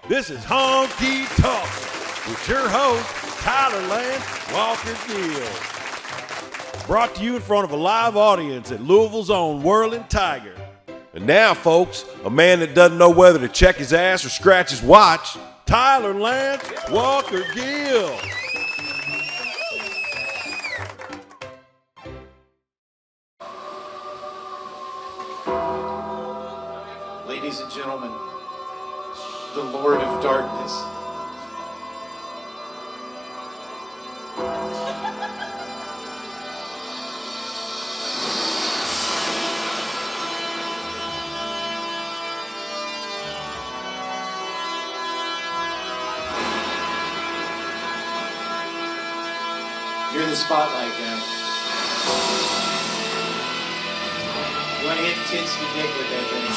This is Honky Talkin with your host, Tyler Lance Walker Gill. Brought to you in front of a live audience at Louisville's own Whirling Tiger. And now, folks, a man that doesn't know whether to check his ass or scratch his watch, Tyler Lance Walker Gill. Ladies and gentlemen, the Lord of Darkness. You're the spotlight guy. You want to hit tits to dick with that thing.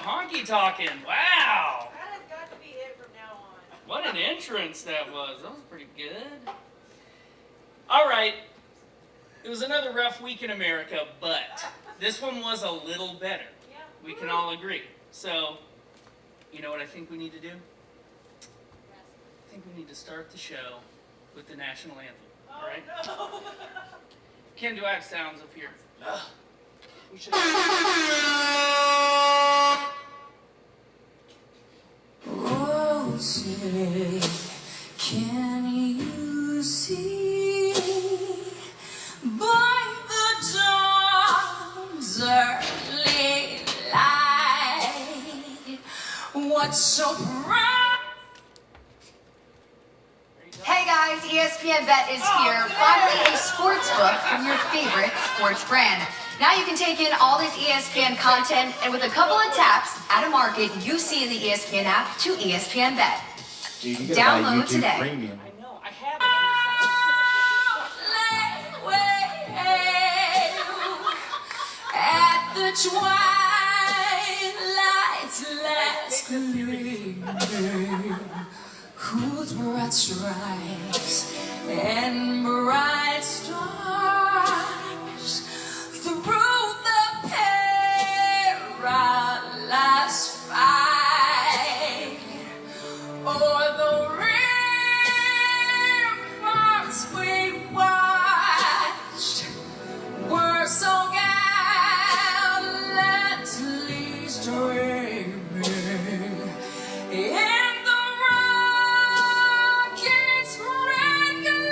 Honky Talkin. Wow. That has got to be it from now on. What an entrance that was. That was pretty good. All right. It was another rough week in America, but this one was a little better. Yeah. We can all agree. So, you know what I think we need to do? I think we need to start the show with the national anthem. All right? No. Ken, do I have sounds up here? We should. Oh, say, can you see by the dawn's early light what's so bright? Hey guys, ESPN Bet is here. Finally, a sports book from your favorite sports brand. Now you can take in all this ESPN content, and with a couple of taps, add a market you see in the ESPN app to ESPN Bet. Dude, you gotta buy Download YouTube today. Premium. I know, I have it. At the twilight's last gleaming, whose broad stripes and bright stars through the perilous fight o'er the ramparts we watched were so gallantly streaming in the rocket's red glare.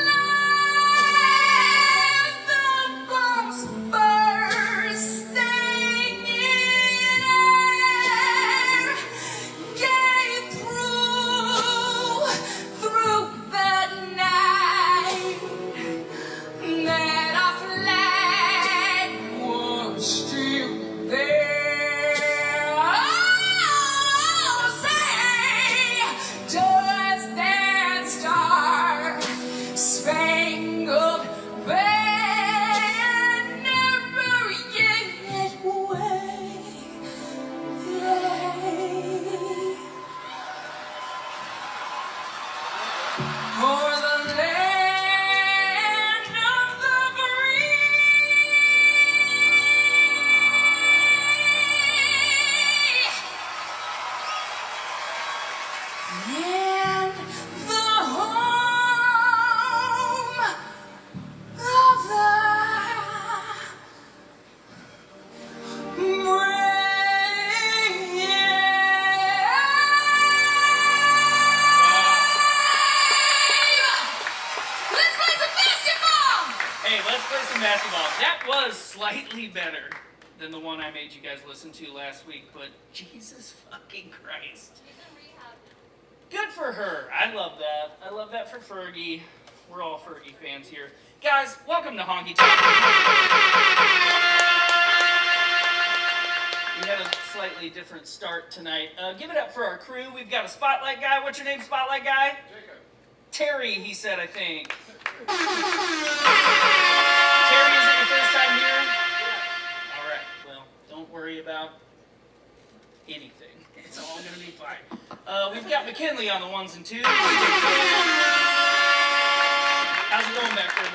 slightly better than the one I made you guys listen to last week, but Jesus fucking Christ. Good for her. I love that. I love that for Fergie. We're all Fergie fans here. Guys, welcome to Honky Talkin. We had a slightly different start tonight. Give it up for our crew. We've got a spotlight guy. What's your name, spotlight guy? Jacob. Terry, he said, I think. Terry, is it your first time here? Yeah. All right. Well, don't worry about anything. It's all going to be fine. We've got McKinley on the ones and twos. How's it going back there,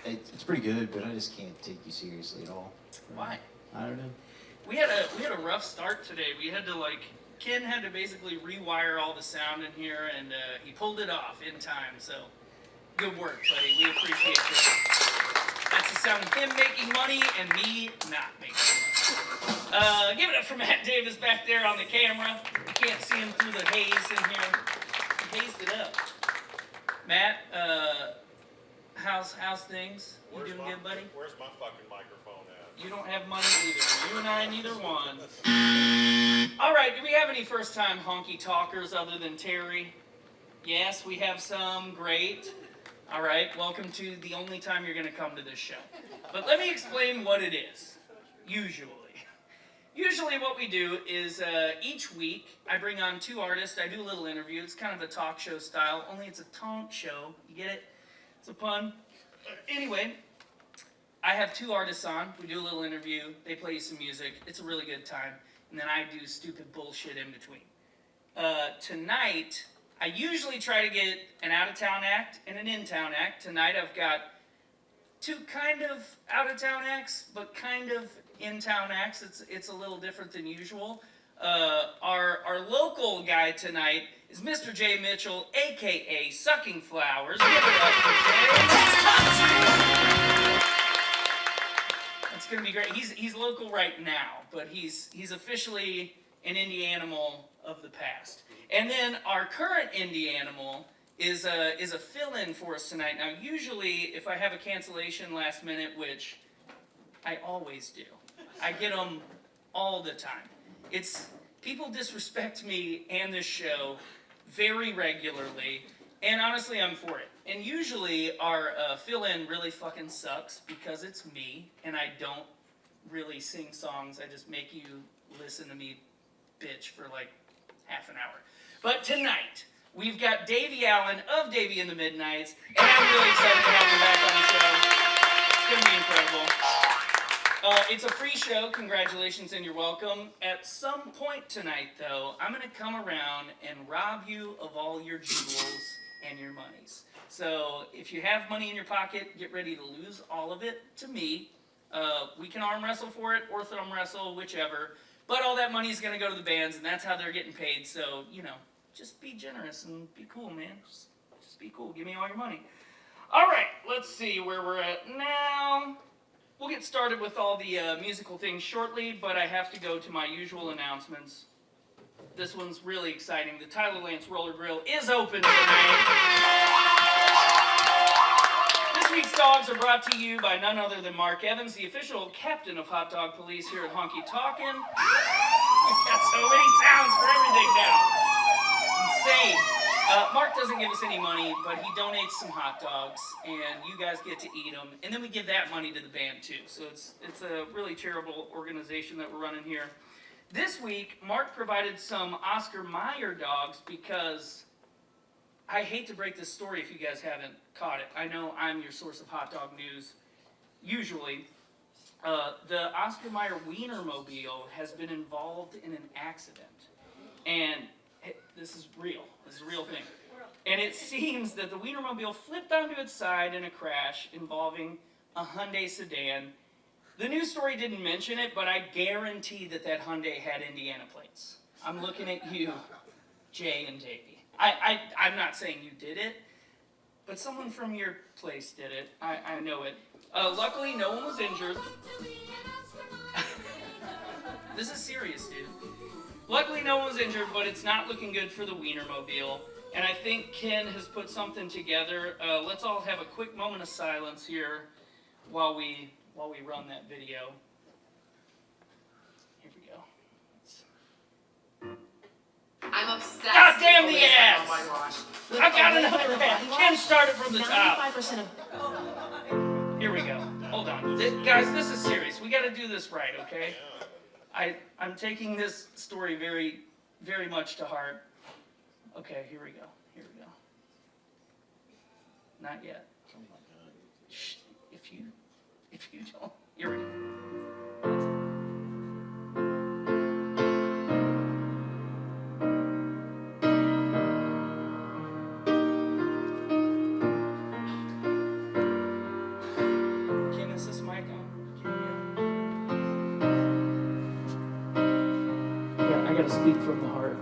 buddy? It's pretty good, but I just can't take you seriously at all. Why? I don't know. We had a rough start today. We had to Ken had to basically rewire all the sound in here, and he pulled it off in time. So good work, buddy. We appreciate it. That's the sound of him making money and me not making money. Give it up for Matt Davis back there on the camera. You can't see him through the haze in here. He hazed it up. Matt, how's things? You doing good, buddy? Where's my fucking microphone at? You don't have money either. You and I, neither one. All right, do we have any first-time honky talkers other than Terry? Yes, we have some. Great. All right, welcome to the only time you're going to come to this show. But let me explain what it is, usually. Usually what we do is each week I bring on two artists. I do a little interview. It's kind of a talk show style, only it's a tonk show. You get it? It's a pun. Anyway, I have two artists on. We do a little interview. They play you some music. It's a really good time. And then I do stupid bullshit in between. Tonight, I usually try to get an out-of-town act and an in-town act. Tonight I've got two kind of out-of-town acts, but kind of in-town acts. It's a little different than usual. Our local guy tonight is Mr. Jay Mitchell, a.k.a. Sucking Flowers. Give it up for Jay. It's going to be great. He's local right now, but he's officially an indie animal of the past. And then our current indie animal is a fill-in for us tonight. Now, usually, if I have a cancellation last minute, which I always do, I get them all the time. People disrespect me and this show very regularly, and honestly, I'm for it. And usually, our fill-in really fucking sucks because it's me, and I don't really sing songs. I just make you listen to me bitch for like half an hour. But tonight, we've got Davey Allen of Davey and the Midnights, and I'm really excited to have him back on the show. It's going to be incredible. It's a free show. Congratulations and you're welcome. At some point tonight, though, I'm going to come around and rob you of all your jewels and your monies. So if you have money in your pocket, get ready to lose all of it to me. We can arm wrestle for it or thumb wrestle, whichever. But all that money is going to go to the bands, and that's how they're getting paid. So, just be generous and be cool, man. Just be cool. Give me all your money. All right, let's see where we're at now. We'll get started with all the musical things shortly, but I have to go to my usual announcements. This one's really exciting. The Tyler Lance Roller Grill is open tonight. This week's dogs are brought to you by none other than Mark Evans, the official captain of Hot Dog Police here at Honky Talkin. We've got so many sounds for everything now. Insane. Mark doesn't give us any money, but he donates some hot dogs, and you guys get to eat them. And then we give that money to the band, too. So it's a really charitable organization that we're running here. This week, Mark provided some Oscar Mayer dogs because I hate to break this story if you guys haven't caught it. I know I'm your source of hot dog news, usually. The Oscar Mayer Wienermobile has been involved in an accident. And this is real. This is a real thing. And it seems that the Wienermobile flipped onto its side in a crash involving a Hyundai sedan. The news story didn't mention it, but I guarantee that Hyundai had Indiana plates. I'm looking at you, Jay and Davey. I'm not saying you did it, but someone from your place did it. I know it. Luckily, no one was injured. This is serious, dude. Luckily, no one was injured, but it's not looking good for the Wienermobile. And I think Ken has put something together. Let's all have a quick moment of silence here while we while we run that video. Here we go. I'm obsessed. God damn with the Louisville ads! whitewash. I got another ad. Ken started from the top. 95% of Here we go. Hold on. Guys, this is serious. We got to do this right, okay? I'm taking this story very, very much to heart. Okay, here we go. Here we go. Not yet. Shh, if you don't. Here we go. Ken, is this mic on? Yeah, I gotta speak from the heart.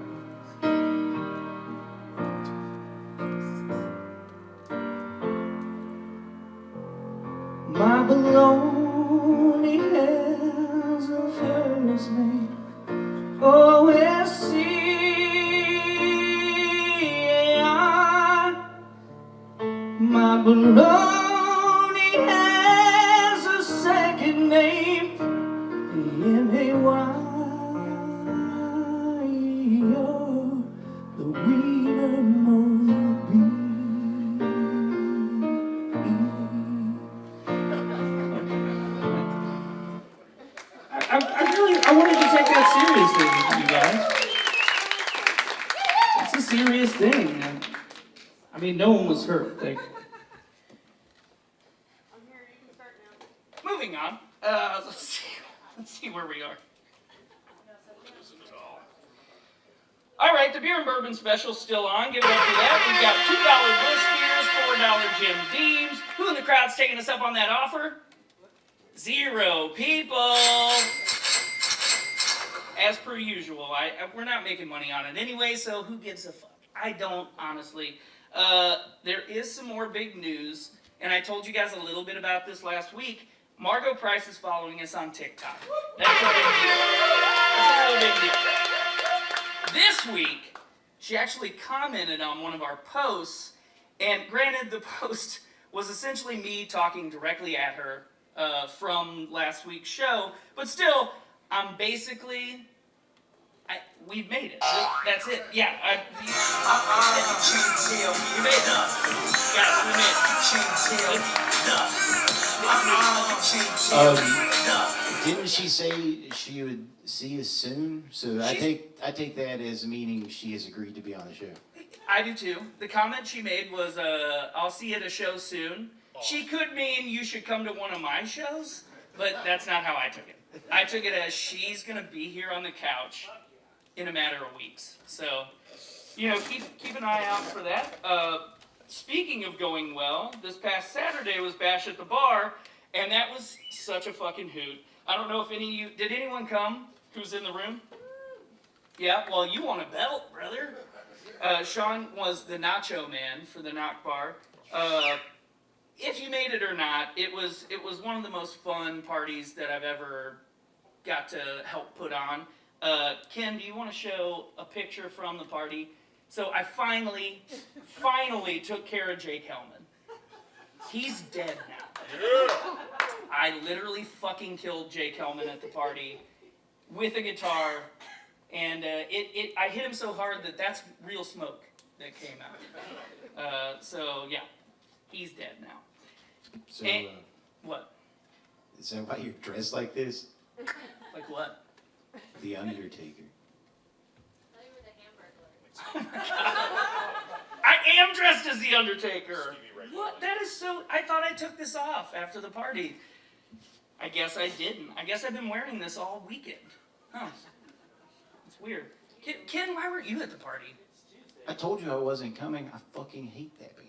My baloney has a first name, O-S-C-A-R. My baloney has a second name, M-A-Y-O, the wiener I wanted to take that seriously, you guys. It's a serious thing. I mean, no one was hurt. Like, I'm here, you can start now. moving on. Let's see where we are. All right, the beer and bourbon special's still on. Give it up for that. We've got $2 Bush beers, $4 Jim Deems. Who in the crowd's taking us up on that offer? 0 people. As per usual, we're not making money on it anyway, so who gives a fuck? I don't, honestly. There is some more big news, and I told you guys a little bit about this last week. Margot Price is following us on TikTok. That's a big deal. That's a real big deal. This week, she actually commented on one of our posts, and granted, the post was essentially me talking directly at her from last week's show, but still, I'm basically, we've made it. That's it. Yeah. We made it. Guys, we made it. Didn't she say she would see us soon? So I take that as meaning she has agreed to be on the show. I do too. The comment she made was, I'll see you at a show soon. She could mean you should come to one of my shows, but that's not how I took it. I took it as she's going to be here on the couch in a matter of weeks. So, keep an eye out for that. Speaking of going well, this past Saturday was Bash at the Bar, and that was such a fucking hoot. I don't know if did anyone come who's in the room? Yeah, well, you want a belt, brother. Sean was the nacho man for the Knock Bar. If you made it or not, it was one of the most fun parties that I've ever got to help put on. Ken, do you want to show a picture from the party? So I finally took care of Jake Hellman. He's dead now. I literally fucking killed Jake Hellman at the party with a guitar, and I hit him so hard that's real smoke that came out. So yeah, he's dead now. So What? is that why you're dressed like this? Like what? The Undertaker. I am dressed as the Undertaker. What? That is so. I thought I took this off after the party. I guess I didn't. I guess I've been wearing this all weekend. Huh. It's weird. Ken, why weren't you at the party? I told you I wasn't coming. I fucking hate that band.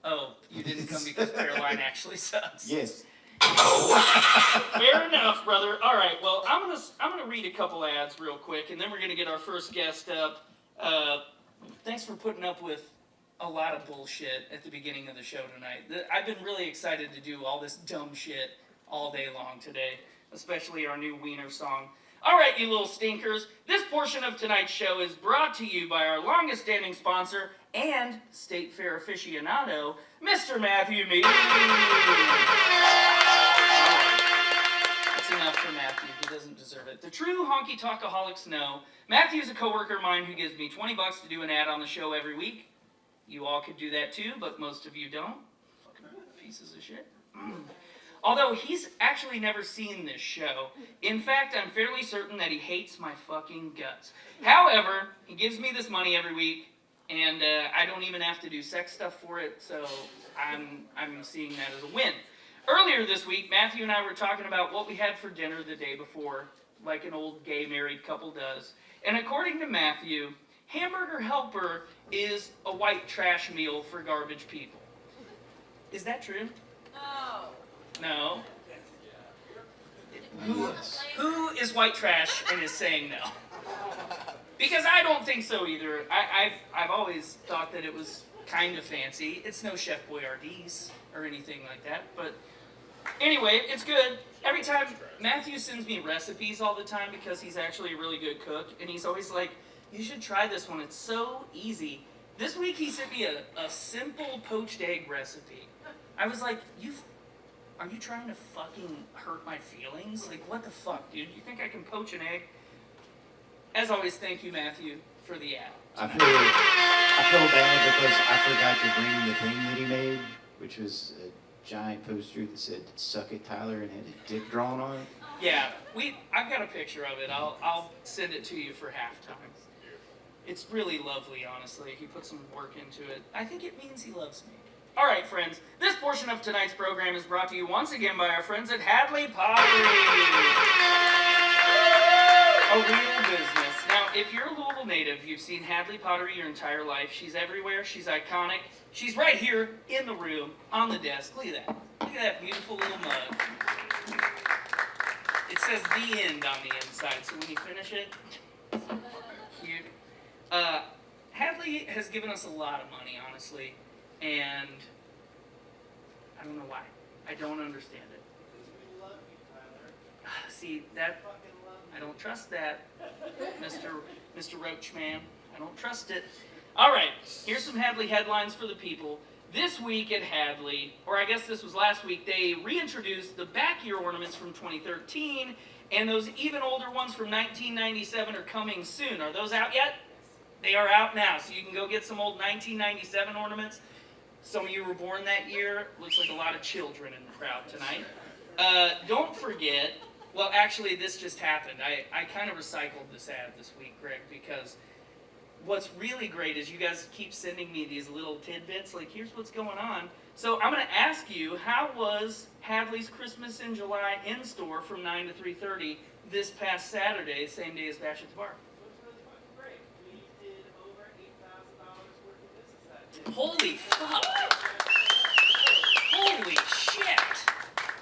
Oh, you didn't come because Caroline actually sucks. Yes. Fair enough, brother. All right. Well, I'm gonna read a couple ads real quick, and then we're gonna get our first guest up. Thanks for putting up with a lot of bullshit at the beginning of the show tonight. I've been really excited to do all this dumb shit all day long today, especially our new Wiener song. All right, you little stinkers. This portion of tonight's show is brought to you by our longest-standing sponsor and State Fair aficionado, Mr. Matthew Mead. doesn't deserve it. The true Honky Talkaholics know Matthew's a coworker of mine who gives me $20 to do an ad on the show every week. You all could do that too, but most of you don't. Fucking pieces of shit. Although he's actually never seen this show. In fact, I'm fairly certain that he hates my fucking guts. However, he gives me this money every week, and I don't even have to do sex stuff for it, so I'm seeing that as a win. Earlier this week, Matthew and I were talking about what we had for dinner the day before, like an old gay married couple does. And according to Matthew, Hamburger Helper is a white trash meal for garbage people. Is that true? No. Who is white trash and is saying no? Because I don't think so either. I've always thought that it was kind of fancy. It's no Chef Boyardee's or anything like that, but anyway, it's good. Every time Matthew sends me recipes all the time because he's actually a really good cook, and he's always like, you should try this one. It's so easy. This week he sent me a simple poached egg recipe. I was like, are you trying to fucking hurt my feelings? Like, what the fuck, dude? You think I can poach an egg? As always, thank you, Matthew, for the ad. I feel bad because I forgot to bring the thing that he made, which was a giant poster that said "Suck it, Tyler" and had a dick drawn on it. Yeah, I've got a picture of it. I'll send it to you for halftime. It's really lovely, honestly. He put some work into it. I think it means he loves me. All right, friends. This portion of tonight's program is brought to you once again by our friends at Hadley Pottery. A real business. Now, if you're a Louisville native, you've seen Hadley Pottery your entire life. She's everywhere. She's iconic. She's right here in the room, on the desk. Look at that. Look at that beautiful little mug. It says "The End" on the inside, so when you finish it, cute. Hadley has given us a lot of money, honestly, and I don't know why. I don't understand it. See, that, I don't trust that, Mr. Roach Man. I don't trust it. All right, here's some Hadley headlines for the people. This week at Hadley, or I guess this was last week, they reintroduced the back year ornaments from 2013, and those even older ones from 1997 are coming soon. Are those out yet? They are out now, so you can go get some old 1997 ornaments. Some of you were born that year. Looks like a lot of children in the crowd tonight. Don't forget, well, actually, this just happened. I kind of recycled this ad this week, Greg, because what's really great is you guys keep sending me these little tidbits, like, here's what's going on. So I'm going to ask you, how was Hadley's Christmas in July in-store from 9 to 3:30 this past Saturday, same day as Bash at the Bar? Holy fuck! Holy shit!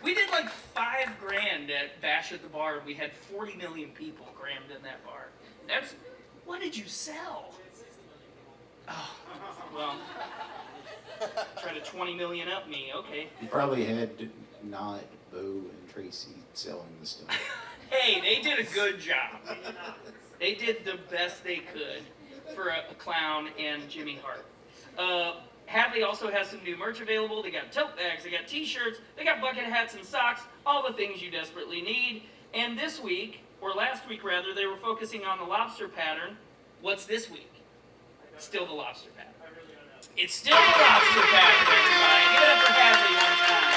We did like $5,000 at Bash at the Bar, and we had 40 million people crammed in that bar. That's, what did you sell? Oh, well, try to 20 million up me, okay. You probably had not Bo and Tracy selling the stuff. Hey, they did a good job. They did the best they could for a clown and Jimmy Hart. Hadley also has some new merch available. They got tote bags, they got t-shirts, they got bucket hats and socks, all the things you desperately need. And this week, or last week rather, they were focusing on the lobster pattern. What's this week? Still the lobster pattern. It's still the lobster pattern, everybody. Give it up for Hadley one time.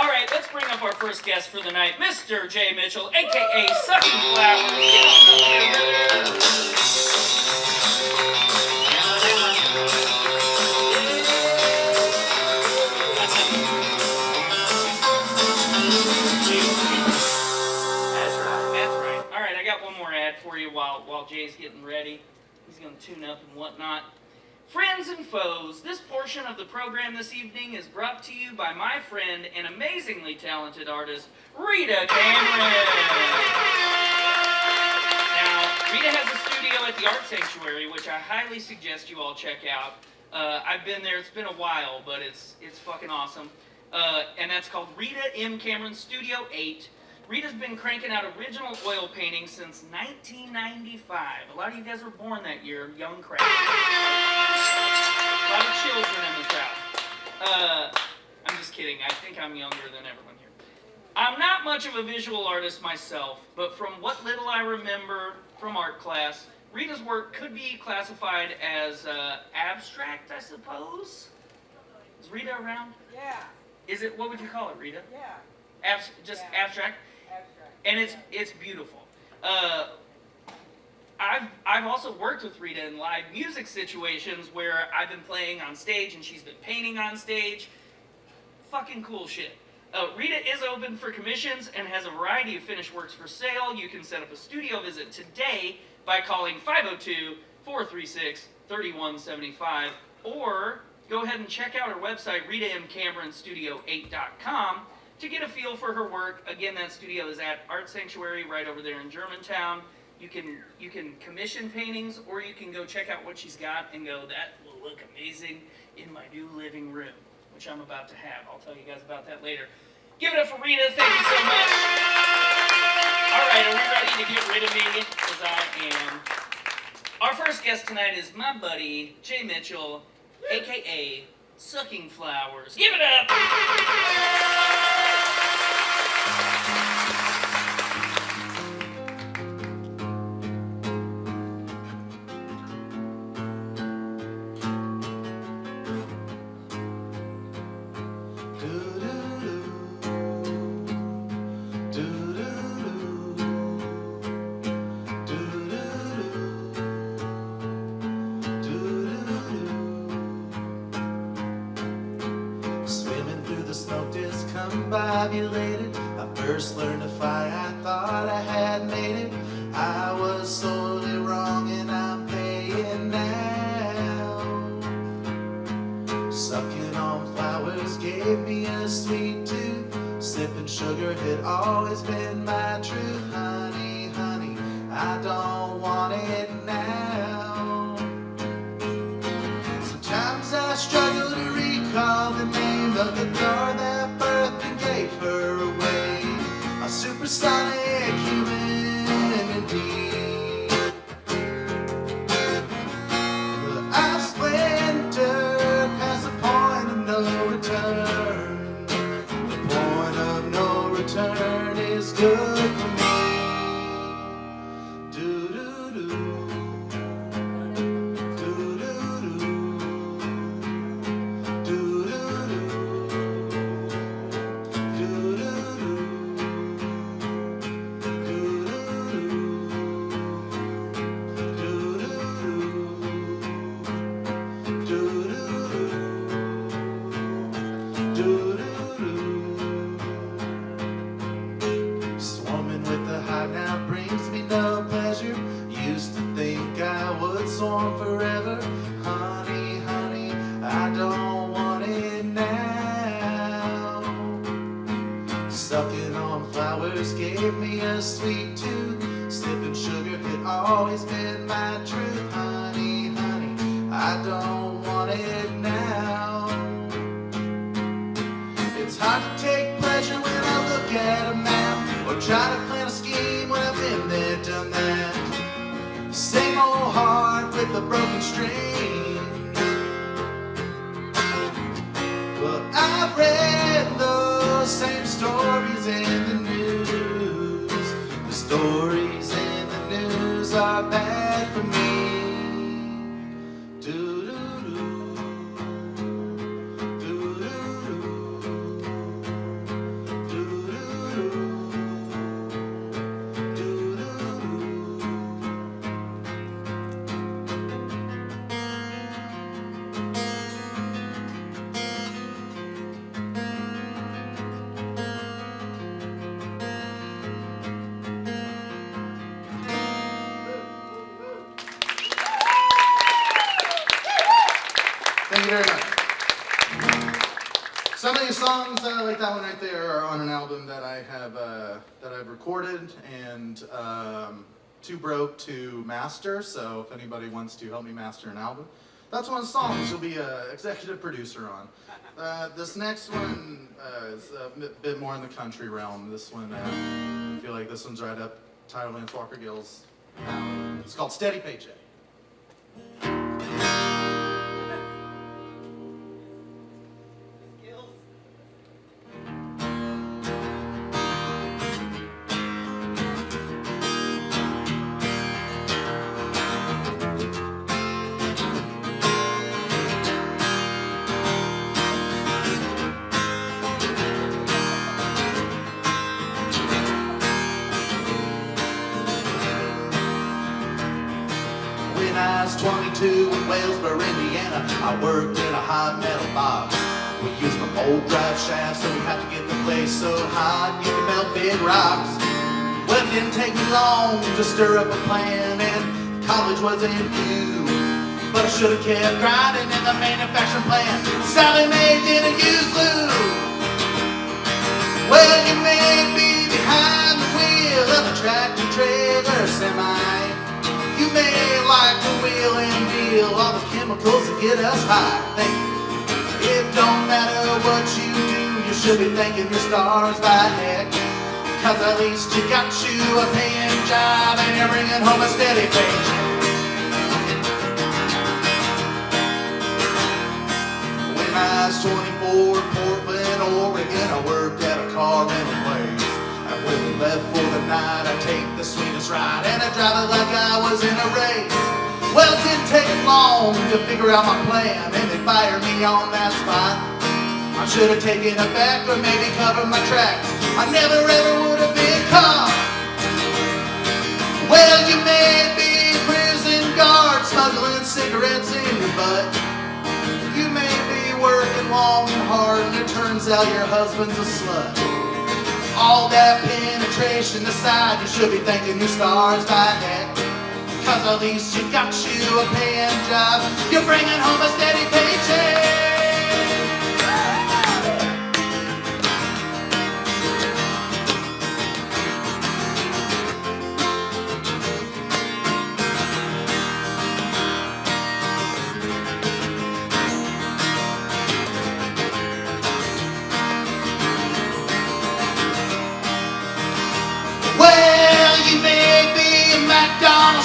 All right, let's bring up our first guest for the night, Mr. Jay Mitchell, a.k.a. Sucking Flowers. Get on up here. For you while Jay's getting ready. He's going to tune up and whatnot. Friends and foes, this portion of the program this evening is brought to you by my friend and amazingly talented artist, Rita Cameron. Now, Rita has a studio at the Art Sanctuary, which I highly suggest you all check out. I've been there, it's been a while, but it's fucking awesome. And that's called Rita M. Cameron Studio 8. Rita's been cranking out original oil paintings since 1995. A lot of you guys were born that year, young crowd. A lot of children in the crowd. I'm just kidding. I think I'm younger than everyone here. I'm not much of a visual artist myself, but from what little I remember from art class, Rita's work could be classified as abstract, I suppose? Is Rita around? Yeah. Is it, what would you call it, Rita? Yeah. Just Yeah. abstract? Abstract. And it's beautiful. I've also worked with Rita in live music situations where I've been playing on stage and she's been painting on stage. Fucking cool shit. Rita is open for commissions and has a variety of finished works for sale. You can set up a studio visit today by calling 502-436-3175 or go ahead and check out her website, RitaMCameronStudio8.com, to get a feel for her work. Again, that studio is at Art Sanctuary right over there in Germantown. You can commission paintings, or you can go check out what she's got and go, that will look amazing in my new living room, which I'm about to have. I'll tell you guys about that later. Give it up for Rita. Thank you so much. All right, are we ready to get rid of me? Because I am. Our first guest tonight is my buddy, Jay Mitchell, a.k.a. Sucking Flowers. Give it up! Swimming through the smoke discombobulated. I first learned to fly, I thought I had made it. I was sorely wrong and I'm paying now. Sucking on flowers gave me a sweet tooth. Sipping sugar had always been my truth. Honey, honey, I don't want it now. Sometimes I struggle to recall the name of the girl that birthed and gave her away. A supersonic humanity. Well, I've splintered past the point of no return. The point of no return is good for me. Do-do-do. Swarming with the hive now brings me no pleasure. Used to think I would swarm forever. Honey, honey, I don't want it now. Sucking on flowers gave me a sweet tooth. Sipping sugar had always been my truth. Honey, honey, I don't want it now. It's hard to take pleasure when I look at a map, or try to plan a scheme when I've been there, done that. Same old heart with a broken string. Well, I've read those same stories in the news. The stories in the news are bad for me. Do-do-do. Thank you very much. Some of these songs, like that one right there, are on an album that I've recorded and too broke to master. So if anybody wants to help me master an album, that's one of the songs you'll be an executive producer on. This next one is a bit more in the country realm. This one, I feel like this one's right up Tyler Lance Walker Gill's alley. It's called Steady Paycheck. I was 22 in Wellsboro, Indiana, I worked in a hot metal box. We used an old drive shaft, so we had to get the place so hot you could melt big rocks. Well, it didn't take me long to stir up a plan, and college wasn't due. But I should have kept grinding in the manufacturing plant. Sally Mae didn't use lube. Well, you may be behind the wheel of a tractor trailer semi. You may like to wheel and deal all the chemicals that get us high. Think it don't matter what you do, you should be thanking your stars by heck. Cause at least you got you a paying job and you're bringing home a steady paycheck. When I was 24 in Portland, Oregon, I worked at a car rental place. And when we left for the night, I take the sweetest ride and I drive it like I was in a race. Well, it didn't take long to figure out my plan, and they fired me on that spot. I should have taken it back or maybe covered my tracks. I never ever would have been caught. Well, you may be prison guard smuggling cigarettes in your butt. You may be working long and hard and it turns out your husband's a slut. All that penetration aside, you should be thanking your stars by heck. Cause at least you got you a paying job. You're bringing home a steady paycheck.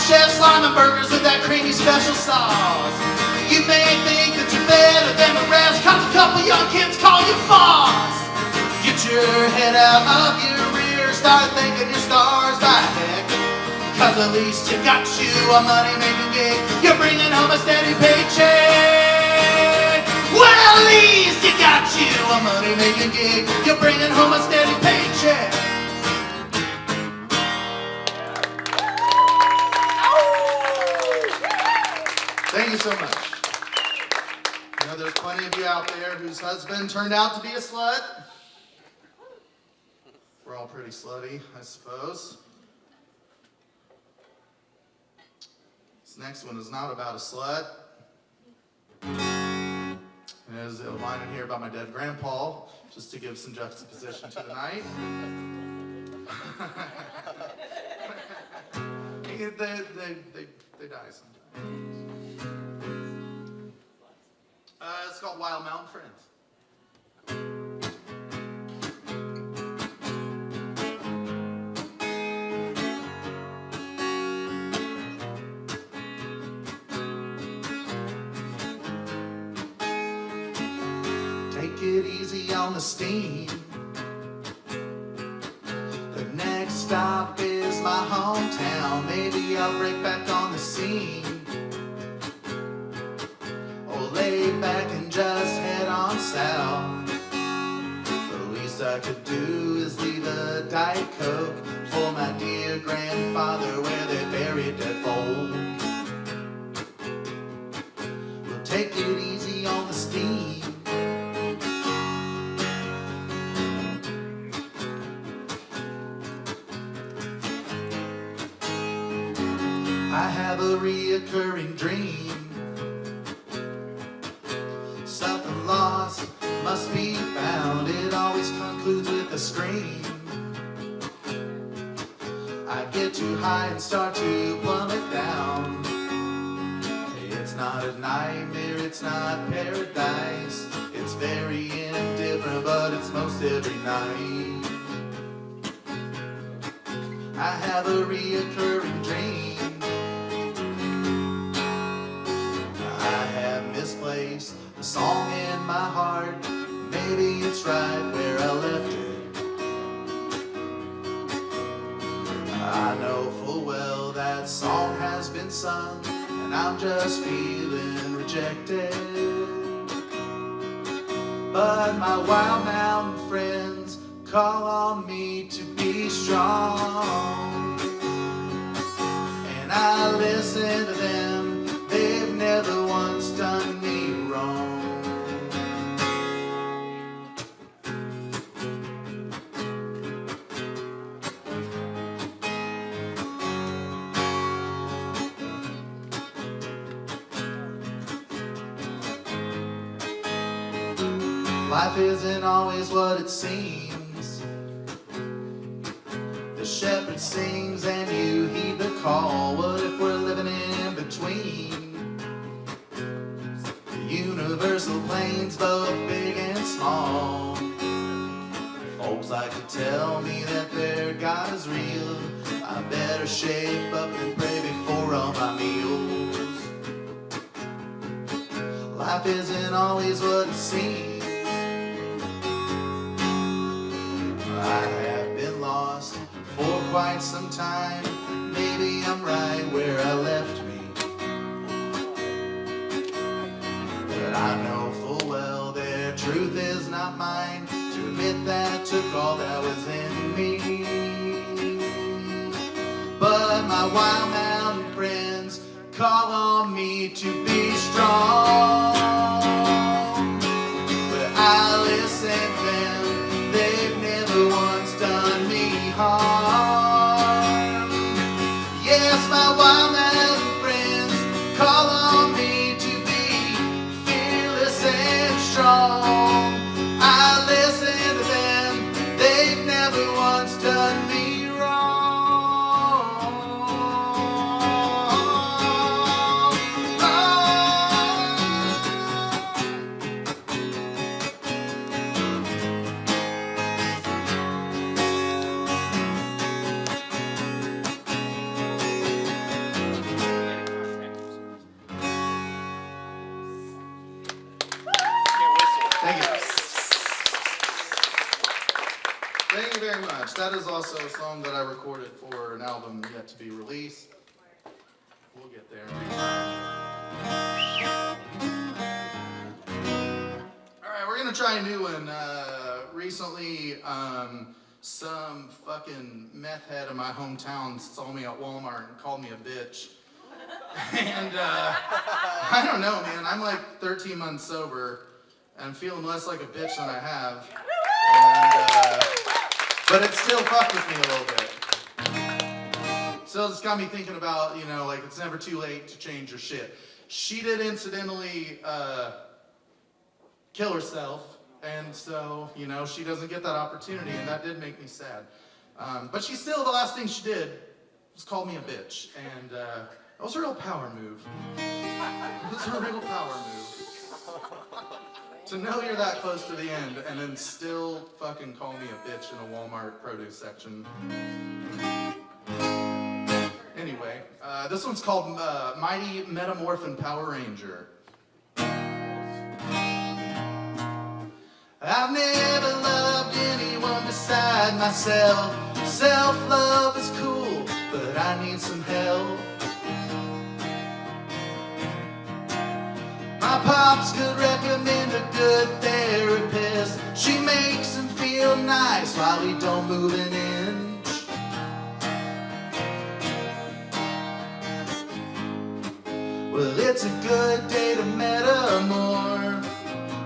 Chef Simon burgers with that creamy special sauce. You may think that you're better than the rest, cause a couple young kids call you boss. Get your head out of your rear, start thanking your stars by heck. Cause at least you got you a money-making gig. You're bringing home a steady paycheck. Well, at least you got you a money-making gig. You're bringing home a steady paycheck. Thank you so much. You know, there's plenty of you out there whose husband turned out to be a slut. We're all pretty slutty, I suppose. This next one is not about a slut. There's a line in here about my dead grandpa, just to give some juxtaposition to the night. They die sometimes. It's called Wild Mountain Friends. Take it easy on the steam. The next stop is my hometown. Maybe I'll break back on the scene. Lay back and just head on south. The least I could do is leave a Diet Coke for my dear grandfather where they bury a dead foal. We'll take it easy on the steam. I have a reoccurring dream. Something lost must be found. It always concludes with a scream. I get too high and start to plummet down. It's not a nightmare, it's not paradise. It's very indifferent, but it's most every night. I have a reoccurring dream. I have misplaced a song in my heart. Maybe it's right where I left it. I know full well that song has been sung, and I'm just feeling rejected. But my Wild Mountain friends call on me to be strong, and I listen to them Life isn't always what it seems. The shepherd sings and you heed the call. What if we're living in between? The universal planes, both big and small. Folks like to tell me that their God is real. I better shape up and pray before all my meals. Life isn't always what it seems. I have been lost for quite some time. Maybe I'm right where I left me, but I know full well their truth is not mine. To admit that took all that was in me. But my wild mountain friends call on me to be strong. But I listen to them, they've never once done me harm. Yes, my wild mountain friends call on me to be fearless and strong. I listen to them, they've never once done me wrong. Thank you. Thank you very much. That is also a song that I recorded for an album yet to be released. We'll get there. Alright, we're gonna try a new one. Recently, some fucking meth head in my hometown saw me at Walmart and called me a bitch. And I don't know, man. I'm like 13 months sober. I'm feeling less like a bitch than I have. And, but it still fucked with me a little bit. So it's got me thinking about, you know, like it's never too late to change your shit. She did incidentally kill herself. And so, you know, she doesn't get that opportunity. And that did make me sad. But she still, the last thing she did was call me a bitch. And that was a real power move. It was a real power move. To know you're that close to the end and then still fucking call me a bitch in a Walmart produce section. Anyway, this one's called Mighty Metamorphin Power Ranger. I've never loved anyone beside myself. Self-love is cool, but I need some help. My pops could recommend a good therapist. She makes him feel nice while he don't move an inch. Well, it's a good day to metamorph,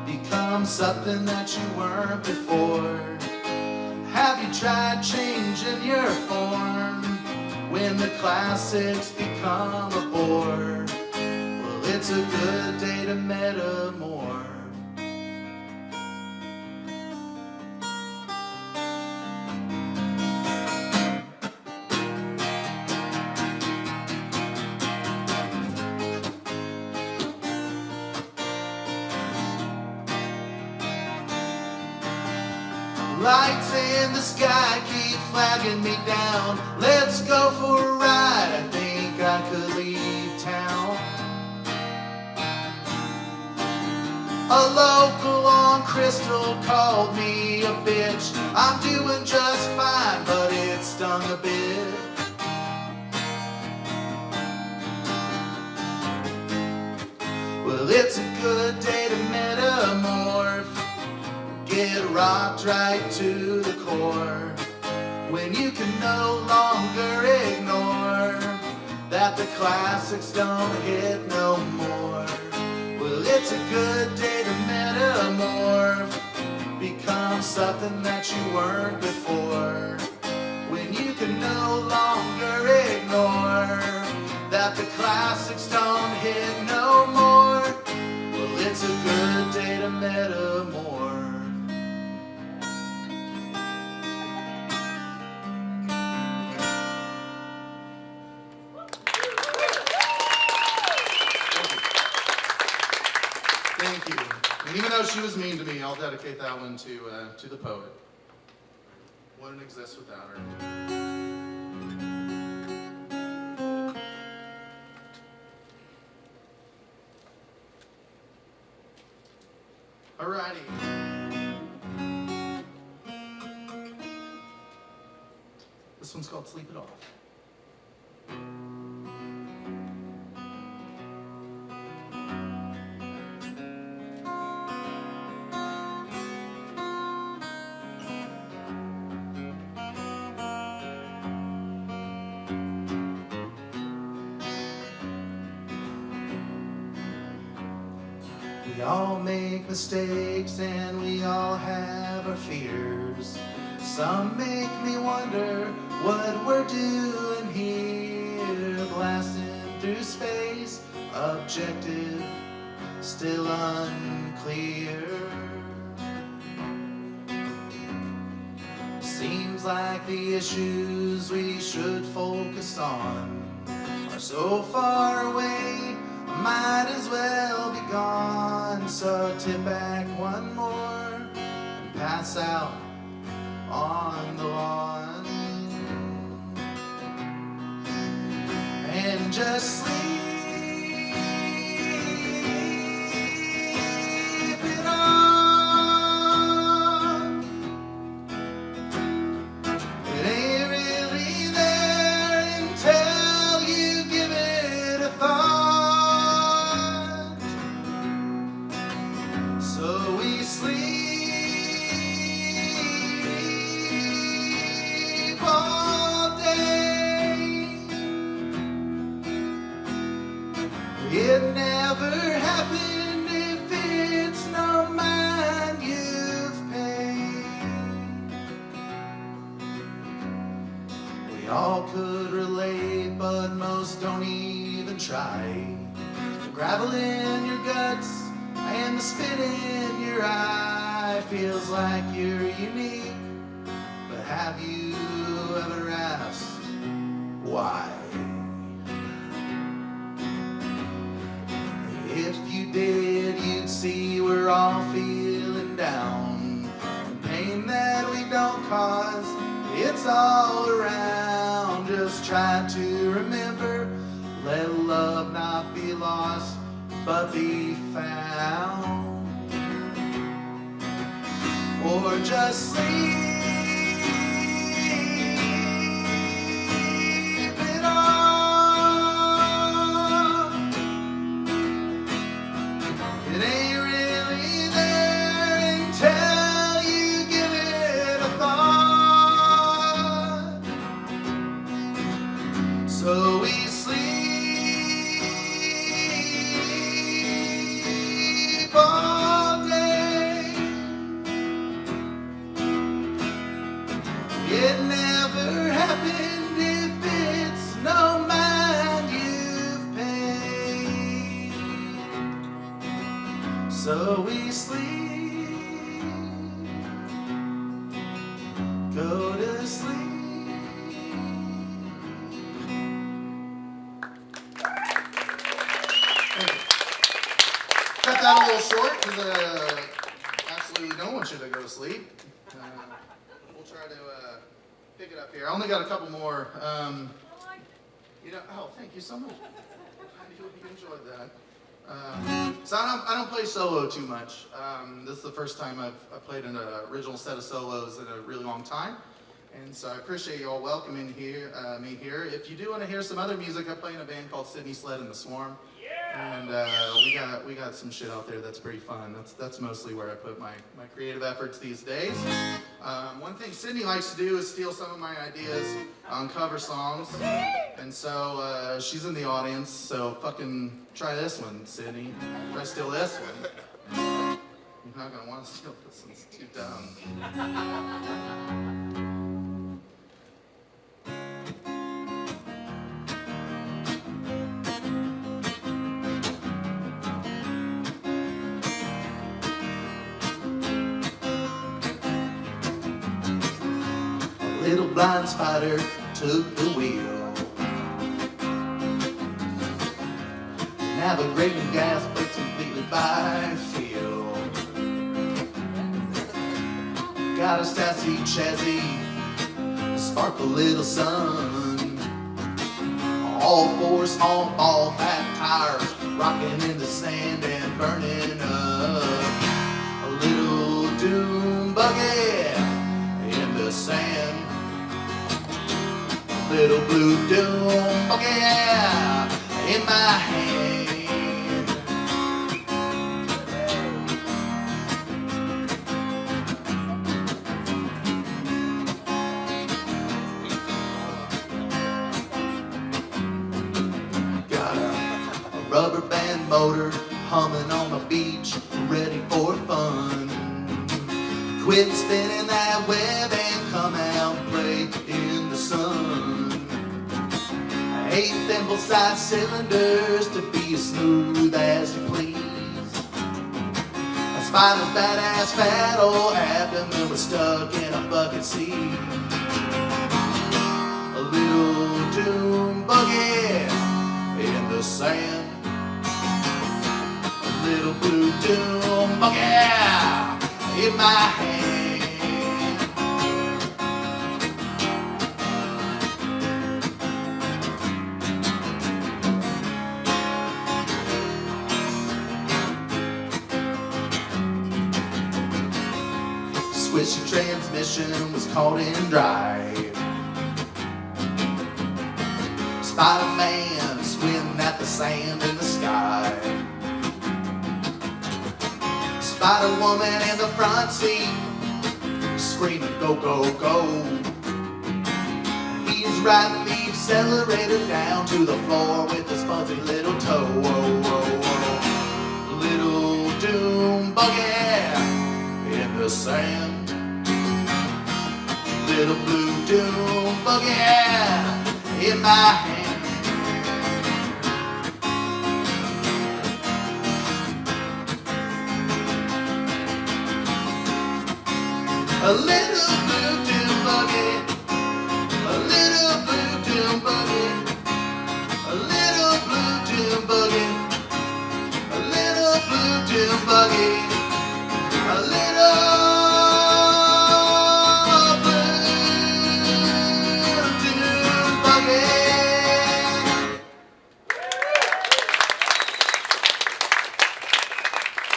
become something that you weren't before. Have you tried changing your form when the classics become a bore? It's a good day to metamorph. Lights in the sky keep flagging me down. Let's go for a ride. I think I could leave town. A local on Crystal called me a bitch. I'm doing just fine, but it stung a bit. Well, it's a good day to metamorph. Get rocked right to the core. When you can no longer ignore that the classics don't hit no more. Well, it's a good day to metamorph, become something that you weren't before. When you can no longer ignore that the classics don't hit no more. Well, it's a good day to metamorph. And even though she was mean to me, I'll dedicate that one to the poet. Wouldn't exist without her. Alrighty. This one's called Sleep It Off. We all make mistakes and we all have our fears. Some make me wonder what we're doing here, blasting through space, objective, still unclear. Seems like the issues we should focus on are so far away, might as well be gone. So tip back one more and pass out on the lawn and just sleep it off. It ain't really there until you give it a thought. So we sleep all day. It never happened if it's no mind you've paid. We all could relate, but most don't even try. The gravel in your guts and the spit in your eye feels like you're unique. But have you ever asked why? If you did, you'd see we're all feeling down. The pain that we don't cause, it's all around. Just try to remember, let love not be lost, but be found. Or just sleep it off. It ain't really there until you give it a thought. So we sleep all day. It never happened if it's no mind you've paid. So we sleep, go to sleep. Thank you. Cut that a little short because absolutely don't want you to go to sleep. We'll try to pick it up here. I only got a couple more. Oh, thank you so much. I hope you enjoyed that. So I don't play solo too much. This is the first time I've played an original set of solos in a really long time. And so I appreciate you all welcoming me here. If you do want to hear some other music, I play in a band called Sydney Sled and the Swarm. And we got some shit out there that's pretty fun. That's mostly where I put my creative efforts these days. One thing Sydney likes to do is steal some of my ideas on cover songs. And so she's in the audience, so fucking try this one, Sydney. Try to steal this one. You're not gonna want to steal this one, it's too dumb. Little blind spider took the wheel, navigating gas, but completely by feel. got a sassy chassis, sparkle little sun. All four small ball fat tires, rocking in the sand and burning up. A little doom buggy in the sand. A little blue doom buggy in my hand. Rubber band motor humming on the beach, ready for fun. Quit spinning that web and come out and play in the sun. 8 thimble-sized cylinders to be as smooth as you please. A spider's badass fat old abdomen was stuck in a bucket seat. A little doom buggy in the sand. Little blue doom buggy in my hand. Switching transmission was caught in drive. Spider-Man swimming at the sand in the sky. Spider Woman in the front seat, screaming go, go, go. He's riding the accelerator down to the floor with his fuzzy little toe. Whoa, whoa, whoa. Little doom buggy in the sand. Little blue doom buggy in my hand. A little blue doom buggy, a little blue doom buggy, a little blue doom buggy, a little blue doom buggy, a little blue doom buggy.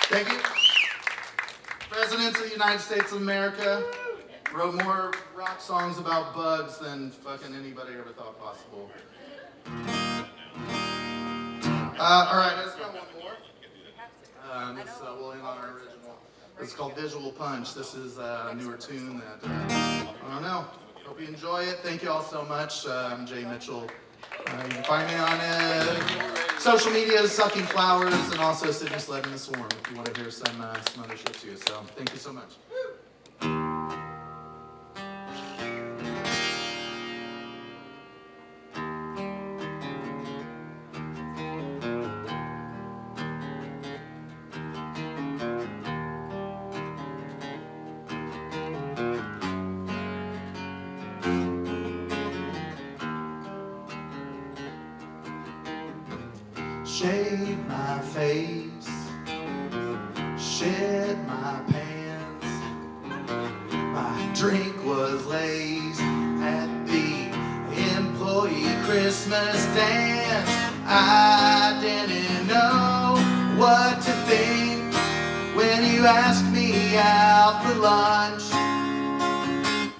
Thank you. Presidents of the United States of America wrote more rock songs about bugs than fucking anybody ever thought possible. All right, let's go one more. This will end on our original. It's called Visual Punch. This is a newer tune that, I don't know. Hope you enjoy it. Thank you all so much. I'm Jay Mitchell. You can find me on social media, Sucking Flowers, and also Sydney Sled in the Swarm if you want to hear some other shit too. So thank you so much. Shave my face, shed my pants. My drink was Lay's at the employee Christmas dance. I didn't know what to think when you asked me out for lunch.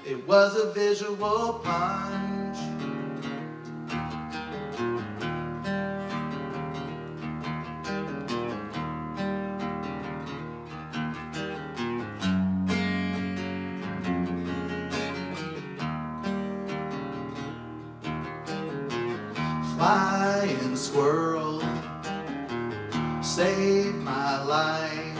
It was a visual punch. Flying squirrel saved my life.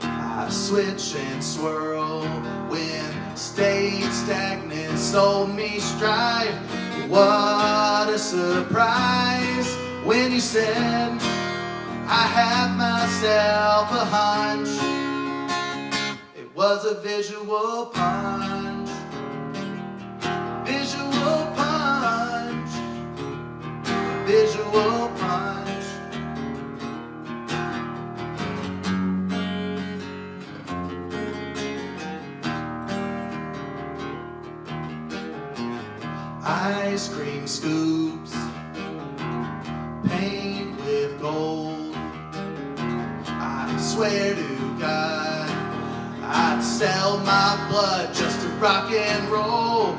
I switch and swirl when stayed stagnant sold me strife. What a surprise when you said I have myself a hunch. It was a visual punch. Visual punch. Visual punch. scoops, paint with gold. I swear to God, I'd sell my blood just to rock and roll.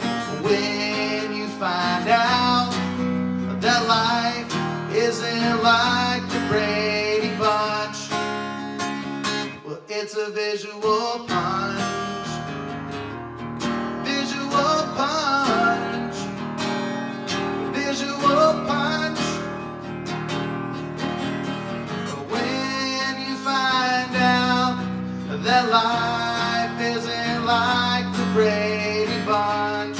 When you find out that life isn't like the Brady Bunch, well, it's a visual punch. Visual punch. Visual punch. When you find out that life isn't like the Brady Bunch,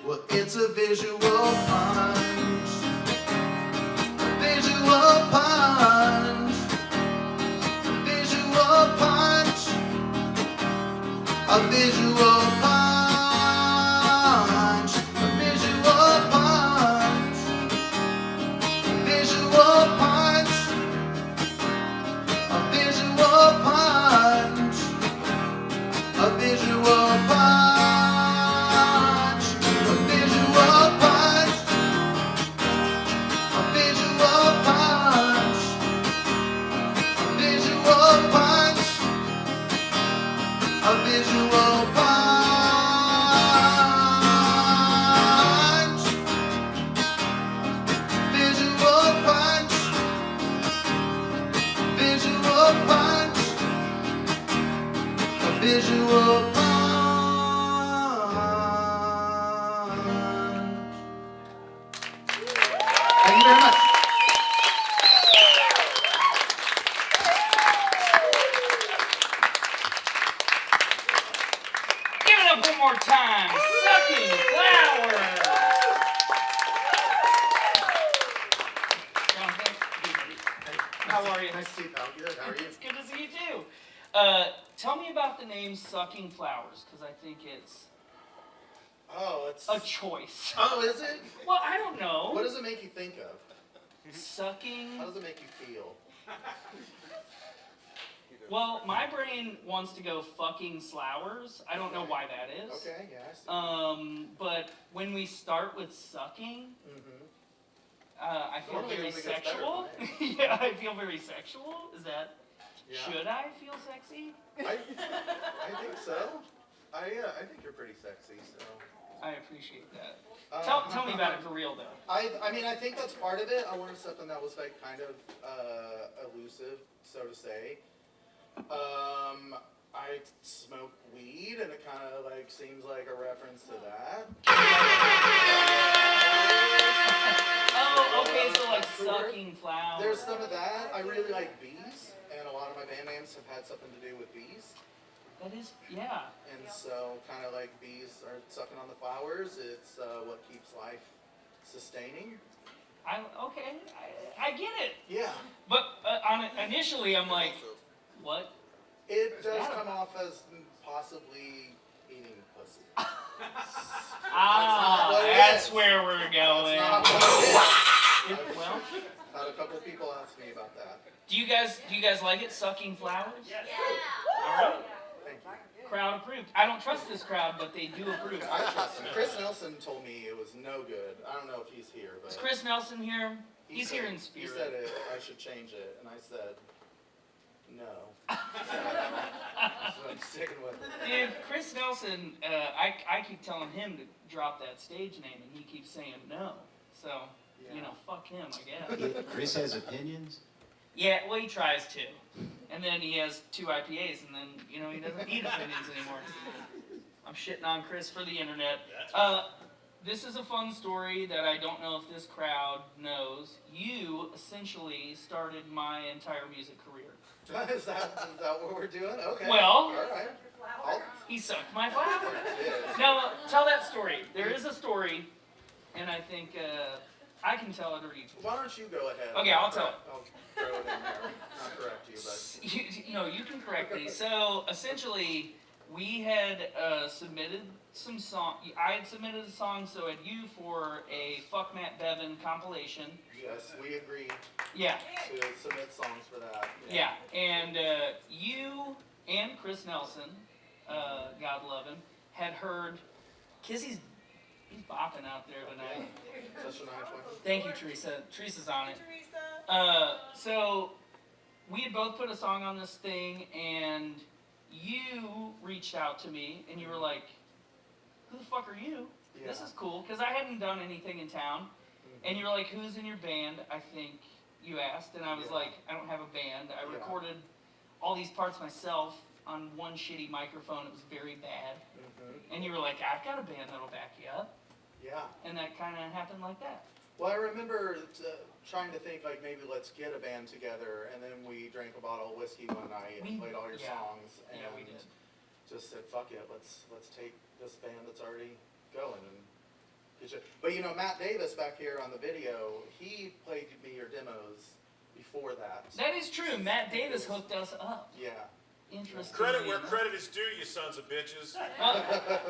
well, it's a visual punch. Visual punch. Visual punch. A visual punch. A visual punch. Visual punch. A visual punch. A visual punch. A visual punch. A visual punch. A visual punch. A visual punch. Visual punch. Visual punch. A visual punch. Thank you very much. Give it up one more time. Sucking Flowers. Jonathan, how are you? Nice to see you, pal. Good. How are you? It's good to see you too. Tell me about the name Sucking Flowers, because I think it's Oh, it's. a choice. Oh, is it? Well, I don't know. What does it make you think of? Sucking. How does it make you feel? Well, my brain wants to go fucking flowers. I don't know why that is. Okay, yeah, I see. But when we start with sucking, I feel Normally it very only gets better sexual. from Yeah, I feel very sexual. Is that? Yeah. Should I feel sexy? I think so. I think you're pretty sexy, so. I appreciate that. Tell me about it for real, though. I mean, I think that's part of it. I wanted something that was like kind of elusive, so to say. I smoke weed, and it kind of like seems like a reference to that. Oh, okay, so like sucking flowers. There's some of that. I really like bees, and a lot of my band names have had something to do with bees. That is, yeah. And so, kind of like bees are sucking on the flowers, it's what keeps life sustaining. Okay, I get it. Yeah. But initially, I'm like, what? It does come off as possibly eating pussy. That's where we're going. That's not what it is. Well, I've had a couple of people ask me about that. do you guys like it, sucking flowers? Yeah. All right. Thank you. Crowd approved. I don't trust this crowd, but they do approve. I trust him. Chris Nelson told me it was no good. I don't know if he's here, but Is Chris Nelson here? He's said- here in He spirit. said I should change it, and I said no. So I'm sticking with it. Dude, Chris Nelson, I keep telling him to drop that stage name, and he keeps saying no. So, you know, fuck him, I guess. Chris has opinions? Yeah, well, he tries to. And then he has 2 IPAs, and then, you know, he doesn't need opinions anymore. I'm shitting on Chris for the internet. This is a fun story that I don't know if this crowd knows. You essentially started my entire music career. Is that what we're doing? Okay. Well, all right. he sucked my flower. Yeah. Now, tell that story. There is a story, and I think I can tell it or you can. Why don't you go ahead? Okay, I'll tell it. I'll throw it in there. Not correct you, but. No, you can correct me. So essentially, we had submitted some song. I had submitted a song, so had you for a Fuck Matt Bevin compilation. Yes, we agreed Yeah, to submit songs for that. yeah, and you and Chris Nelson, God love him, had heard Kizzy's He's bopping out there tonight. Such a nice one. Thank you, Teresa. Teresa's on it. Teresa. So we had both put a song on this thing, and you reached out to me, and you were like, "Who the fuck are you? This Yeah. is cool," because I hadn't done anything in town. And you were like, "Who's in your band?" I think you asked, and I was Yeah. like, "I don't have a band." I Yeah. recorded all these parts myself on one shitty microphone. It was very bad. And you were like, "I've got a band that'll back you up," Yeah. and that kind of happened like that. Well, I remember trying to think like maybe let's get a band together, and then we drank a bottle of whiskey one night and played all your songs, and Yeah, we did. just said, "Fuck it, let's take this band that's already going." And get you. But you know, Matt Davis back here on the video, he played me your demos before that. That is true. Matt Davis hooked us up. Yeah. Interesting. Credit where credit is due, you sons of bitches.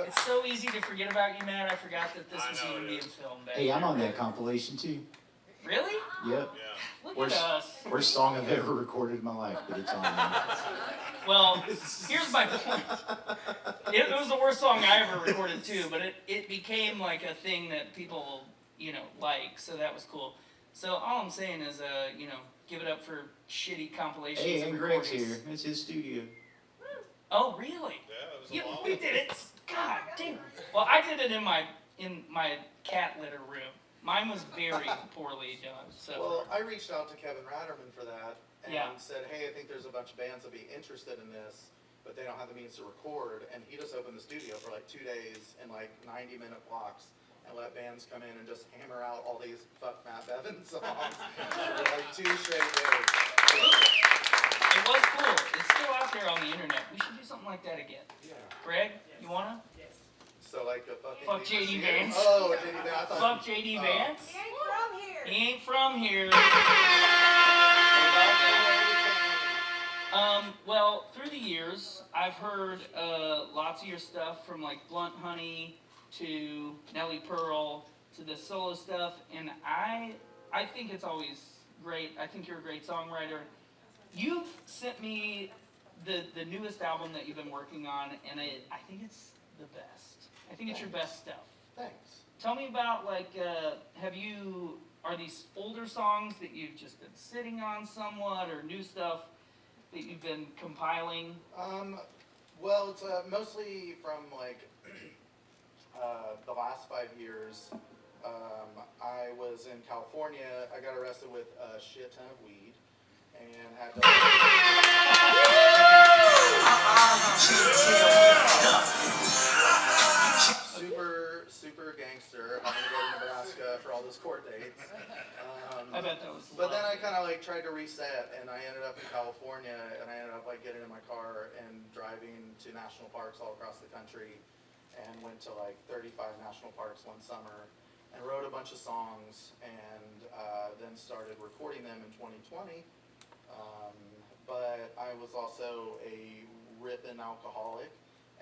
It's so easy to forget about you, Matt. I forgot that this I was know even it being is. filmed back Hey, I'm there. on that compilation too. Really? Yep. Yeah. Look Worst, at us. worst song I've ever recorded in my life, but it's on there. Well, here's my point. It was the worst song I ever recorded too, but it became like a thing that people, like, so that was cool. So all I'm saying is, give it up for shitty compilations Hey, and and Greg's recordings. here. It's his studio. Oh, really? Yeah, it was a Yeah, long we did it. God damn. Well, I did it in my cat litter room. Mine was very poorly done. So Well, I reached out to Kevin Ratterman for that and Yeah. said, "Hey, I think there's a bunch of bands that'd be interested in this, but they don't have the means to record." And he just opened the studio for like 2 days in like 90-minute blocks and let bands come in and just hammer out all these fuck Matt Bevin songs for like 2 straight days. it was cool. It's still out there on the internet. We should do something like that again. Yeah. Greg, you wanna? So like a fucking Fuck J.D. Vance. Oh, J.D. Vance. I thought- Fuck J.D. Oh. Vance. He ain't from here. He ain't from here. Well, through the years, I've heard lots of your stuff from like Blunt Honey to Nelly Pearl to the solo stuff, and I think it's always great. I think you're a great songwriter. You've sent me the newest album that you've been working on, and I think it's the best. I think it's your best stuff. Thanks. Tell me about like, are these older songs that you've just been sitting on somewhat, or new stuff that you've been compiling? Well, it's mostly from like the last 5 years. I was in California. I got arrested with a shit ton of weed and had super gangster. I'm gonna go to Nebraska for all those court dates. I bet that was. But then I kind of like tried to reset, and I ended up in California, and I ended up like getting in my car and driving to national parks all across the country, and went to like 35 national parks one summer, and wrote a bunch of songs, and then started recording them in 2020. But I was also a ripping alcoholic,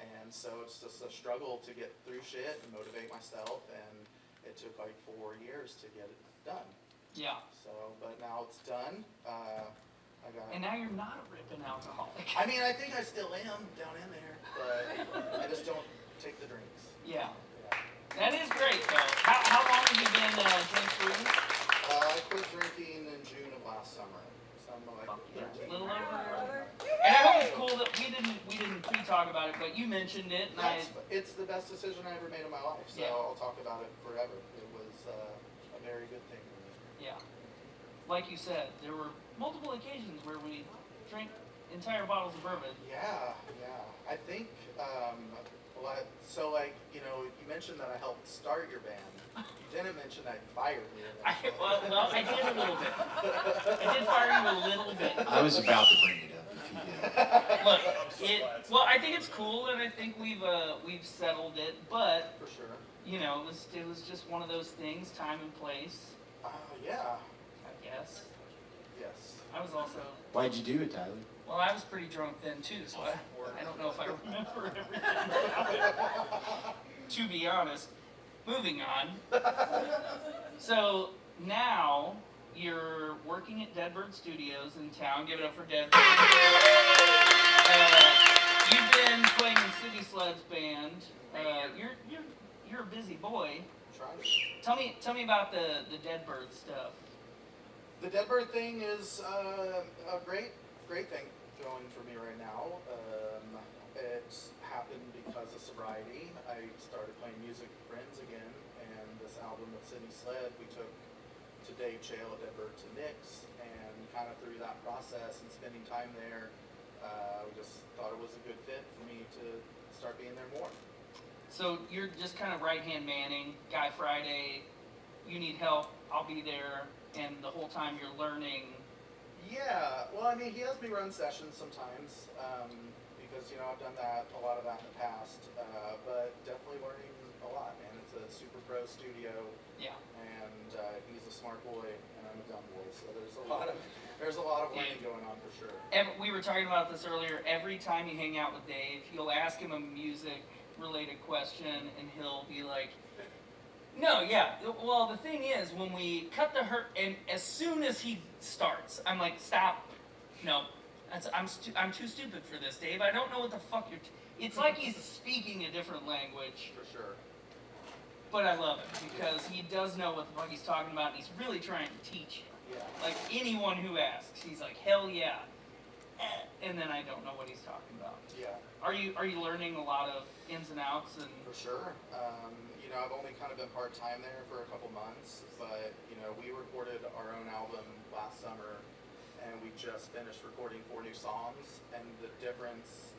and so it's just a struggle to get through shit and motivate myself, and it took like 4 years to get it done. Yeah. So, but now it's done. I got. And now you're not a ripping alcoholic. I mean, I think I still am down in there, but I just don't take the drinks. Yeah. That is great, though. How long have you been drink-free? I quit drinking in June of last summer. So I'm like Yeah, 13. a little over. And I hope it's cool that we didn't pre-talk about it, but you mentioned it, and It's the best decision I ever made in my life, so Yeah. I'll talk about it forever. It was a very good thing for me. yeah. Like you said, there were multiple occasions where we drank entire bottles of bourbon. Yeah. I think, so like, you mentioned that I helped start your band. You didn't mention that you fired me. Well, I did a little bit. I did fire you a little bit. I was about to bring it up if you did. Look, I think it's cool, and I think we've settled it, but For sure. it was just one of those things, time and place, Yeah. I guess. Yes. I was also, Why'd you do it, Tyler? well, I was pretty drunk then too, so I don't know if I remember everything about it. To be honest. Moving on. So now you're working at Deadbird Studios in town. Give it up for Deadbird. You've been playing in City Sled's band. you're a busy boy. Trying. Tell me about the Deadbird stuff. The Deadbird thing is a great thing going for me right now. It happened because of sobriety. I started playing music with friends again, and this album with Sydney Sled, we took to Dave Chael at Deadbird to Nick's, and kind of through that process and spending time there, we just thought it was a good fit for me to start being there more. So you're just kind of right-hand manning, Guy Friday, you need help, I'll be there, and the whole time you're learning. Yeah, well, I mean, he has me run sessions sometimes, because, I've done a lot of that in the past, but definitely learning a lot, man. It's a super pro studio, Yeah. and he's a smart boy, and I'm a dumb boy, so there's a lot of learning going on for sure. We were talking about this earlier. Every time you hang out with Dave, you'll ask him a music-related question, and he'll be like, "No, yeah. Well, the thing is, when we cut the and as soon as he starts, I'm like, stop. No, I'm too stupid for this, Dave. I don't know what the fuck you're. It's like he's speaking a different language." For sure. But I love it because he does know what the fuck he's talking about, and he's really trying to teach you. Yeah. Like anyone who asks, he's like, hell yeah. And then I don't know what he's talking about. Yeah. Are you learning a lot of ins and outs and? For sure. I've only kind of been part-time there for a couple months, but, we recorded our own album last summer, and we just finished recording 4 new songs, and the difference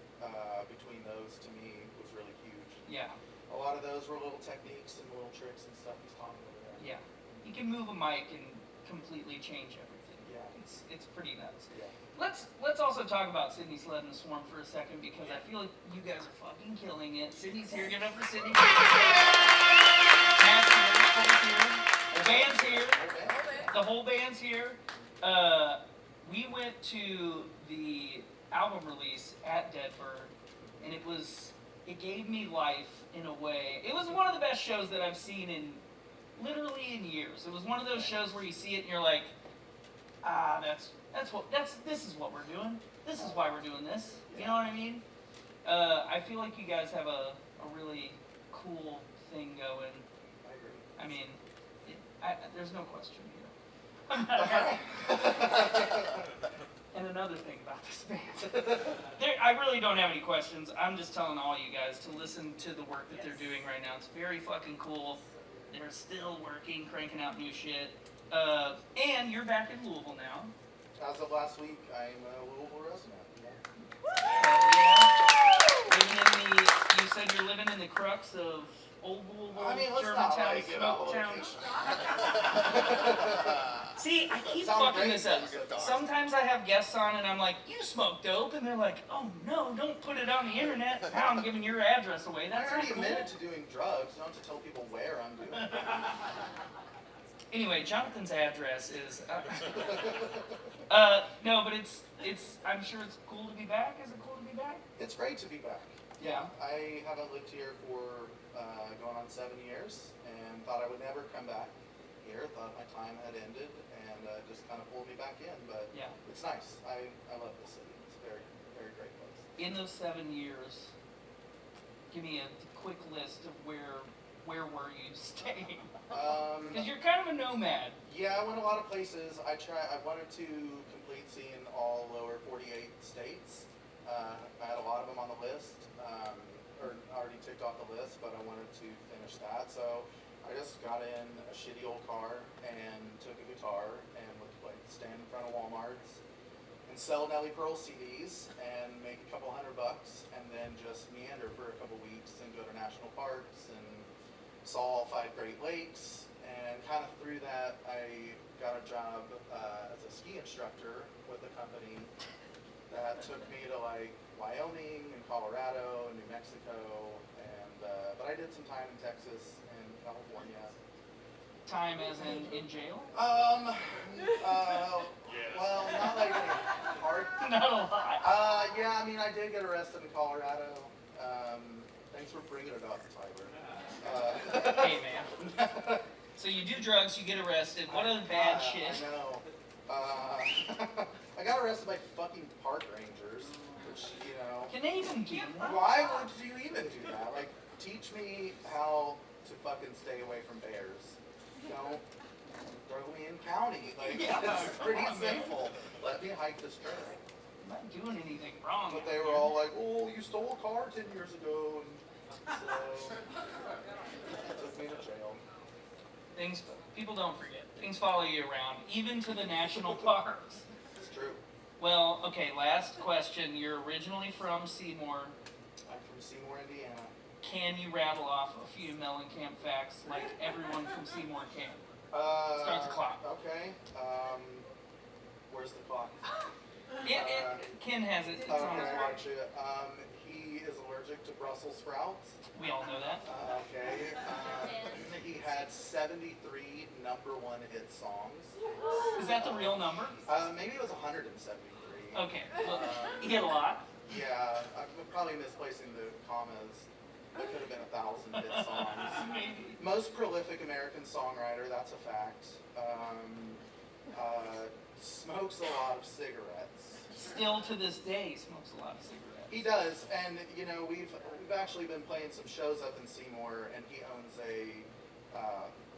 between those to me was really huge. Yeah. A lot of those were little techniques and little tricks and stuff he's talking over there. Yeah. You can move a mic and completely change everything. Yeah. It's pretty nuts. Yeah. Let's also talk about Sydney Sled and the Swarm for a second because I feel like you guys are fucking killing it. Sydney's here. Give it up for Sydney. Matt's here. Cole's here. The band's here. The whole band's here. We went to the album release at Deadbird, and it gave me life in a way. It was one of the best shows that I've seen in years. It was one of those shows where you see it and you're like, this is what we're doing. This is why we're doing this. You know what I mean? I feel like you guys have a really cool thing going. I agree. I mean, there's no question here. And another thing about this band, I really don't have any questions. I'm just telling all you guys to listen to the work that they're doing right now. It's very fucking cool. They're still working, cranking out new shit. And you're back in Louisville now. As of last week, I'm a Louisville resident. Living you said you're living in the crux of old Louisville, Let's Germantown, not like it all Smoketown. location. See, I keep Sounds fucking great, this up. sounds good. Sometimes I have guests on and I'm like, you smoke dope, and they're like, oh no, don't put it on the internet. Now I'm giving your address away. I That's already not cool. admitted to doing drugs. You don't have to tell people where I'm doing it. Anyway, Jonathan's address is. No, but it's. I'm sure it's cool to be back. Is it cool to be back? It's great to be back. Yeah. I haven't lived here for going on 7 years, and thought I would never come back here. Thought my time had ended, and just kind of pulled me back in. But Yeah. it's nice. I love this city. It's a very, very great place. In those 7 years, give me a quick list of where were you staying? Because you're kind of a nomad. Yeah, I went a lot of places. I wanted to complete seeing all lower 48 states. I had a lot of them on the list, or already ticked off the list, but I wanted to finish that. So I just got in a shitty old car and took a guitar and would stand in front of Walmart's and sell Nelly Pearl CDs and make a couple $100 and then just meander for a couple weeks and go to national parks and saw all 5 Great Lakes. And kind of through that, I got a job as a ski instructor with a company that took me to Wyoming and Colorado and New Mexico, and but I did some time in Texas and California. Time as in jail? Well, not like hard. Not a lot. Yeah, I mean, I did get arrested in Colorado. Thanks for bringing it up, Tyler. Hey, man. So you do drugs, you get arrested. What other bad shit? I know. I got arrested by fucking park rangers, which, Can they even do that? why would you even do that? Teach me how to fucking stay away from bears. Don't throw me in county. Like, Yeah, it's come pretty on, man. simple. Let me hike this trail. I'm not doing anything wrong. But they were all like, oh, you stole a car 10 years ago. And so, took me to jail. Things, people don't forget. Things follow you around, even to the national parks. It's true. Well, okay, last question. You're originally from Seymour. I'm from Seymour, Indiana. Can you rattle off a few Mellencamp facts like everyone from Seymour can? Start the clock. Okay. Where's the clock? Ken has it. It's on his Okay, watch. gotcha. He is allergic to Brussels sprouts. We all know that. Okay. He had 73 #1 hit songs. Is that the real number? Maybe it was 173. Okay. Well, he had a lot. Yeah, I'm probably misplacing the commas. That could have been 1,000 hit songs. Maybe. Most prolific American songwriter, that's a fact. Smokes a lot of cigarettes. Still to this day, smokes a lot of cigarettes. He does, and you know we've actually been playing some shows up in Seymour, and he owns a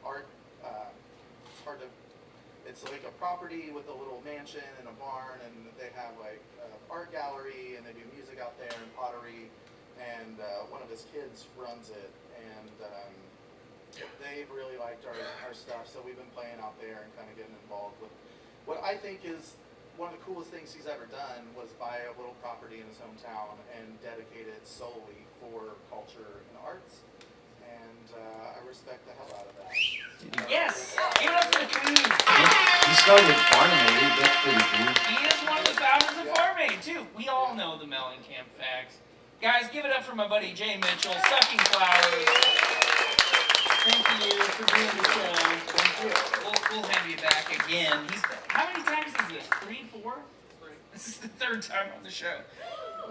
art. It's hard to. It's like a property with a little mansion and a barn, and they have like an art gallery, and they do music out there and pottery, and one of his kids runs it, and they've really liked our stuff, so we've been playing out there and kind of getting involved with what I think is one of the coolest things he's ever done was buy a little property in his hometown and dedicate it solely for culture and arts, and I respect the hell out of that. Yes! Give it up for the community. He started Farm Aid, that's pretty cool. He is one of the founders of Farm Aid, too. We all know the Mellencamp facts. Guys, give it up for my buddy Jay Mitchell, Sucking Flowers. Thank you for doing the show. Thank you. We'll have you back again. How many times is this? 3, 4? This is the 3rd time on the show.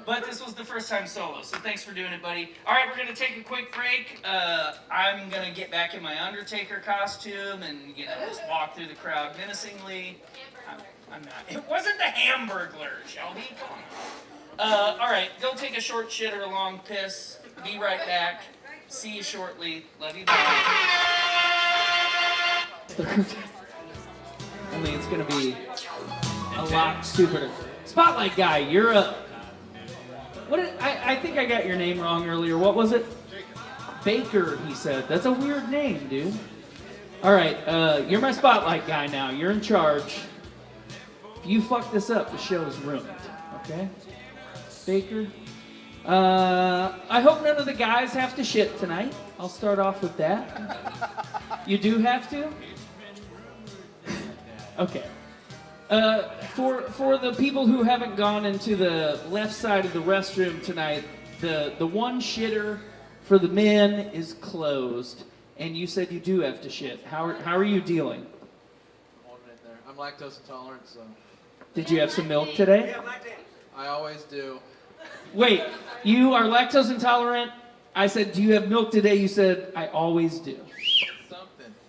But this was the first time solo, so thanks for doing it, buddy. All right, we're going to take a quick break. I'm going to get back in my Undertaker costume and, just walk through the crowd menacingly. I'm not. It wasn't the Hamburglar, Shelby. Come on. All right, go take a short shit or a long piss. Be right back. See you shortly. Love you. Bye. Only it's going to be a lot stupider. Spotlight guy, you're up. I think I got your name wrong earlier. What was it? Baker, he said. That's a weird name, dude. All right, you're my spotlight guy now. You're in charge. If you fuck this up, the show is ruined. Okay? Baker? I hope none of the guys have to shit tonight. I'll start off with that. You do have to? Okay. For the people who haven't gone into the left side of the restroom tonight, the one shitter for the men is closed, and you said you do have to shit. How are you dealing? Holding it there. I'm lactose intolerant, so Did you have some milk today? I always do. Wait, you are lactose intolerant. I said, do you have milk today? You said, I always do.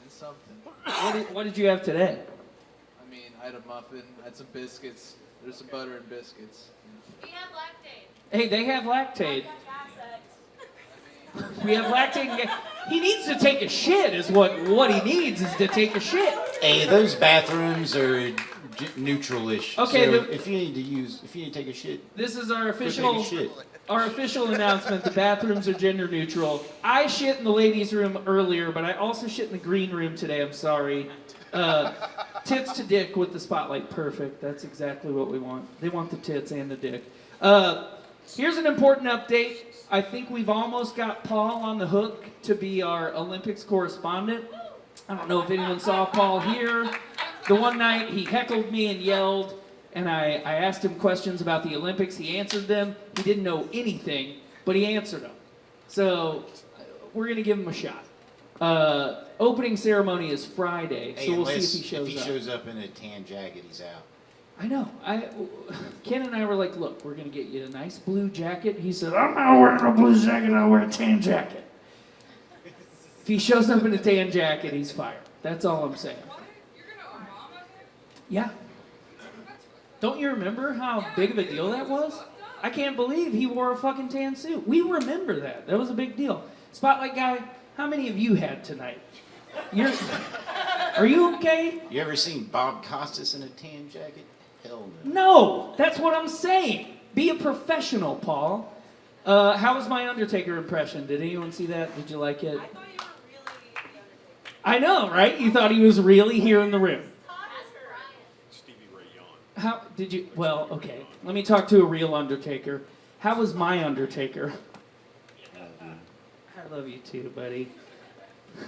Something. What did you have today? I mean, I had a muffin, I had some biscuits. There's some butter and biscuits. We have lactate. Hey, they have lactate. We have lactate. He needs to take a shit is what he needs is to take a shit. Hey, those bathrooms are neutral-ish. Okay, so if you need to take a shit, this is our go take a shit. official announcement. The bathrooms are gender neutral. I shit in the ladies' room earlier, but I also shit in the green room today. I'm sorry. Tits to dick with the spotlight. Perfect. That's exactly what we want. They want the tits and the dick. Here's an important update. I think we've almost got Paul on the hook to be our Olympics correspondent. I don't know if anyone saw Paul here. The one night he heckled me and yelled, and I asked him questions about the Olympics. He answered them. He didn't know anything, but he answered them. So we're going to give him a shot. Opening ceremony is Friday, so we'll see if he shows up. If he shows up in a tan jacket, he's out. I know. Ken and I were like, look, we're going to get you a nice blue jacket. He said, I'm not wearing a blue jacket, I'll wear a tan jacket. If he shows up in a tan jacket, he's fired. That's all I'm saying. Yeah. Don't you remember how big of a deal that was? I can't believe he wore a fucking tan suit. We remember that. That was a big deal. Spotlight guy, How many of you had tonight? Are you okay? You ever seen Bob Costas in a tan jacket? Hell no. No, that's what I'm saying. Be a professional, Paul. How was my Undertaker impression? Did anyone see that? Did you like it? I thought you were really the Undertaker. I know, right? You thought he was really here in the room. Stevie Ray Yawn. How did you? Well, okay. Let me talk to a real Undertaker. How was my Undertaker? I love you too, buddy.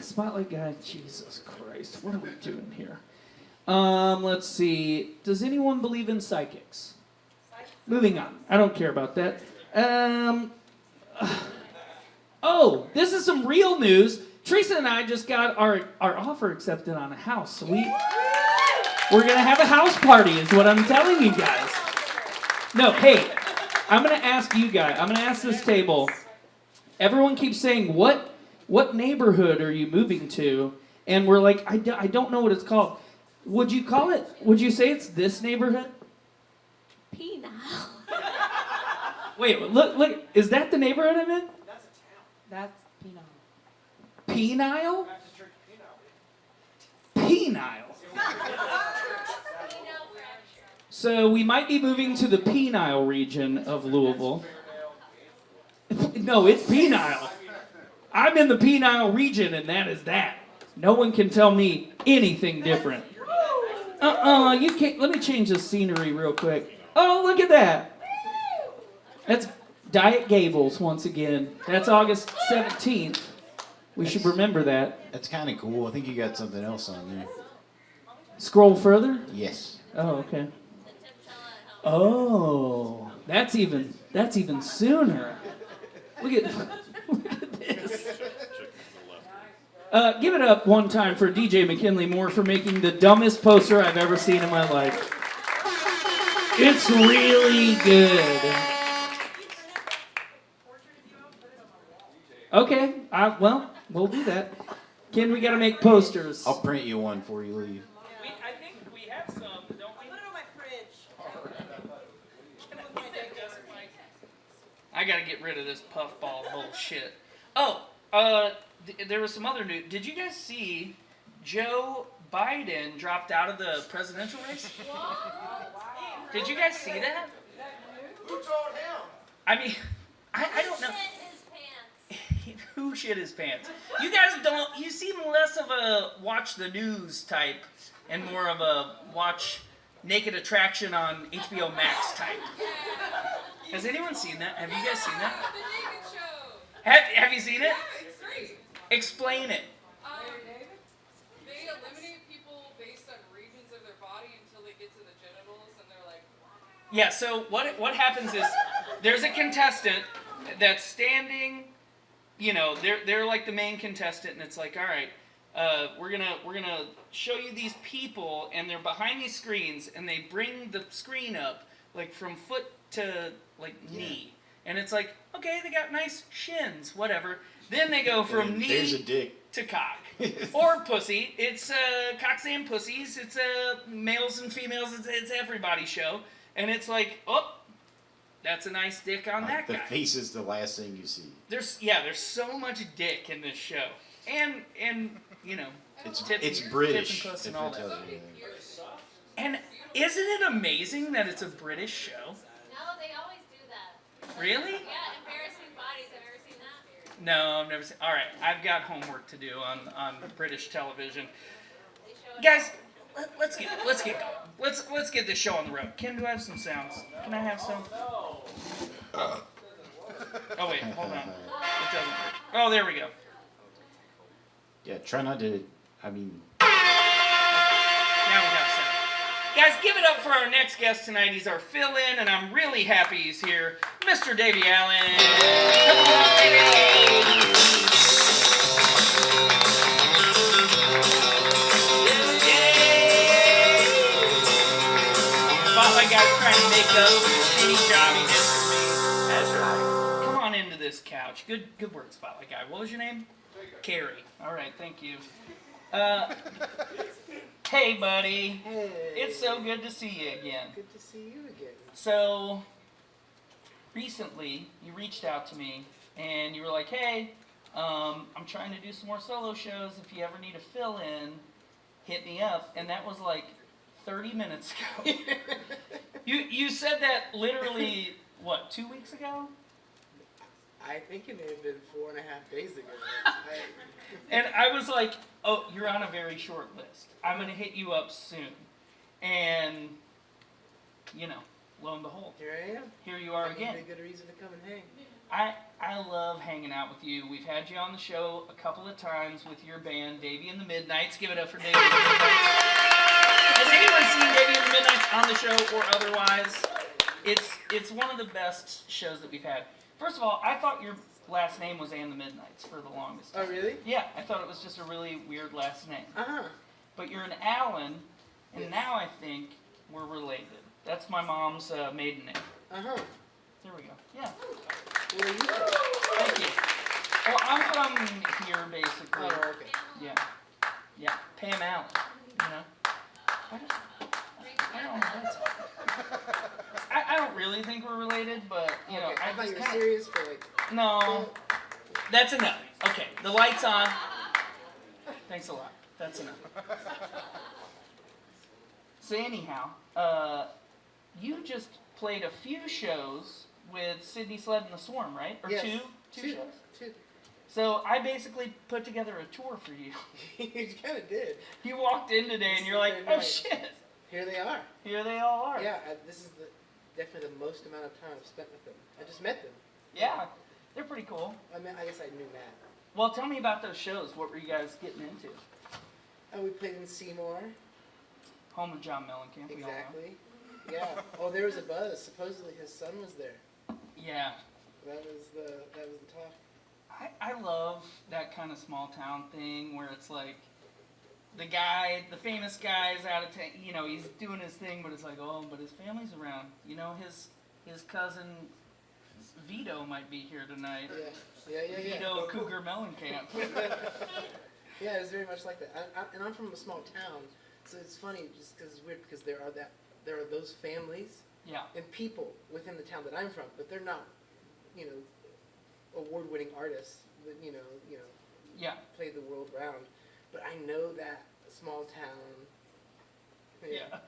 Spotlight guy. Jesus Christ, what are we doing here? Let's see. Does anyone believe in psychics? Moving on. I don't care about that. Oh, this is some real news. Teresa and I just got our offer accepted on a house. So we're going to have a house party is what I'm telling you guys. No, hey, I'm going to ask you guys. I'm going to ask this table. Everyone keeps saying, what neighborhood are you moving to? And we're like, I don't know what it's called. Would you say it's this neighborhood? Penile. Wait, look, is that the neighborhood I'm in? That's penile. Penile? Penile. So we might be moving to the penile region of Louisville. No, it's penile. I'm in the penile region, and that is that. No one can tell me anything different. You can't. Let me change the scenery real quick. Oh, look at that. That's Diet Gables once again. That's August 17th. We should remember that. That's kind of cool. I think you got something else on there. Scroll further? Yes. Oh, okay. Oh, that's even sooner. Look at this. Give it up one time for DJ McKinley Moore for making the dumbest poster I've ever seen in my life. It's really good. Okay, well, we'll do that. Ken, we gotta make posters. I'll print you one before you leave. I think we have some, don't we? Put it on my fridge. I gotta get rid of this puffball bullshit. Oh, there was some other news. Did you guys see Joe Biden dropped out of the presidential race? Did you guys see that? Who told him? I mean, I don't know. Who shit his pants? You guys don't. You seem less of a watch the news type and more of a watch Naked Attraction on HBO Max type. Has anyone seen that? Have you guys seen that? The Naked Show. Have you seen it? Yeah, it's great. Explain it. They eliminate people based on regions of their body until they get to the genitals, and they're like. Yeah. So what happens is there's a contestant that's standing. You know, they're like the main contestant, and it's like, all right, we're gonna show you these people, and they're behind these screens, and they bring the screen up like from foot to like knee, and it's like, okay, they got nice shins, whatever. Then they go from knee There's a dick. to cock or pussy. It's cocks and pussies. It's males and females. It's everybody's show, and it's like, oh. That's a nice dick on that The guy. face is the last thing you see. There's so much dick in this show, and you know, It's tits and British. puss and if all it that. tells you anything. And isn't it amazing that it's a British show? No, they always do that. Really? Yeah, embarrassing bodies. Have you ever seen that? No, I've never seen. All right, I've got homework to do on British television. Guys, let's get going. Let's get this show on the road. Ken, do I have some sounds? Can I have some? Oh wait, hold on. It doesn't work. Oh, there we go. Yeah, try not to. I mean. Now we got sound. Guys, give it up for our next guest tonight. He's our fill-in, and I'm really happy he's here, Mr. Davey Allen. Come on, Davey. Spotlight guy's trying to make up for the shitty job he did for me. That's right. Come on into this couch. Good work, Spotlight guy. What was your name? Carrie. All right, thank you. Hey, buddy. Hey. It's so good to see you again. Good to see you again. So, recently, you reached out to me, and you were like, hey, I'm trying to do some more solo shows. If you ever need a fill-in, hit me up. And that was like 30 minutes ago. You said that literally, what, 2 weeks ago? I think it may have been 4.5 days ago. And I was like, oh, you're on a very short list. I'm going to hit you up soon. And, you know, lo and behold, Here I am. here you are That again. would be a good reason to come and hang. I love hanging out with you. We've had you on the show a couple of times with your band, Davey and the Midnights. Give it up for Davey and the Midnights. Has anyone seen Davey and the Midnights on the show or otherwise? It's one of the best shows that we've had. First of all, I thought your last name was and the Midnights for the longest time. Oh, really? Yeah, I thought it was just a really weird last name. Uh-huh. But you're an Allen, and Yes. now I think we're related. That's my mom's maiden name. Uh-huh. There we go. Yeah. Where are you from? Thank you. Well, I'm from here, basically. Oh, okay. Yeah. Yeah. Pam Allen. You know? I don't know. I don't really think we're related, but, you know, Okay, I thought just you were kinda- serious for like... No. That's enough. Okay. The light's on. Thanks a lot. That's enough. So anyhow, you just played a few shows with Sydney Sled and the Swarm, right? Or Yes. two shows? Two. So I basically put together a tour for you. You kind of did. You walked in today and you're like, oh shit, Here they are. here they all are. Yeah, this is definitely the most amount of time I've spent with them. I just met them. Yeah, they're pretty cool. I mean, I guess I knew Matt. Well, tell me about those shows. What were you guys getting into? We played in Seymour. Home of John Mellencamp, we all know. Exactly. Yeah. Oh, there was a buzz. Supposedly his son was there. Yeah. That was the talk. I love that kind of small town thing where it's like the famous guy's out of town, you know, he's doing his thing, but it's like, oh, but his family's around. You know, his cousin Vito might be here tonight. Yeah. Vito Cougar Mellencamp. Yeah, it's very much like that. And I'm from a small town, so it's funny just because it's weird because there are those families Yeah. and people within the town that I'm from, but they're not, you know, award-winning artists that you know Yeah. play the world round. But I know that small town. Yeah.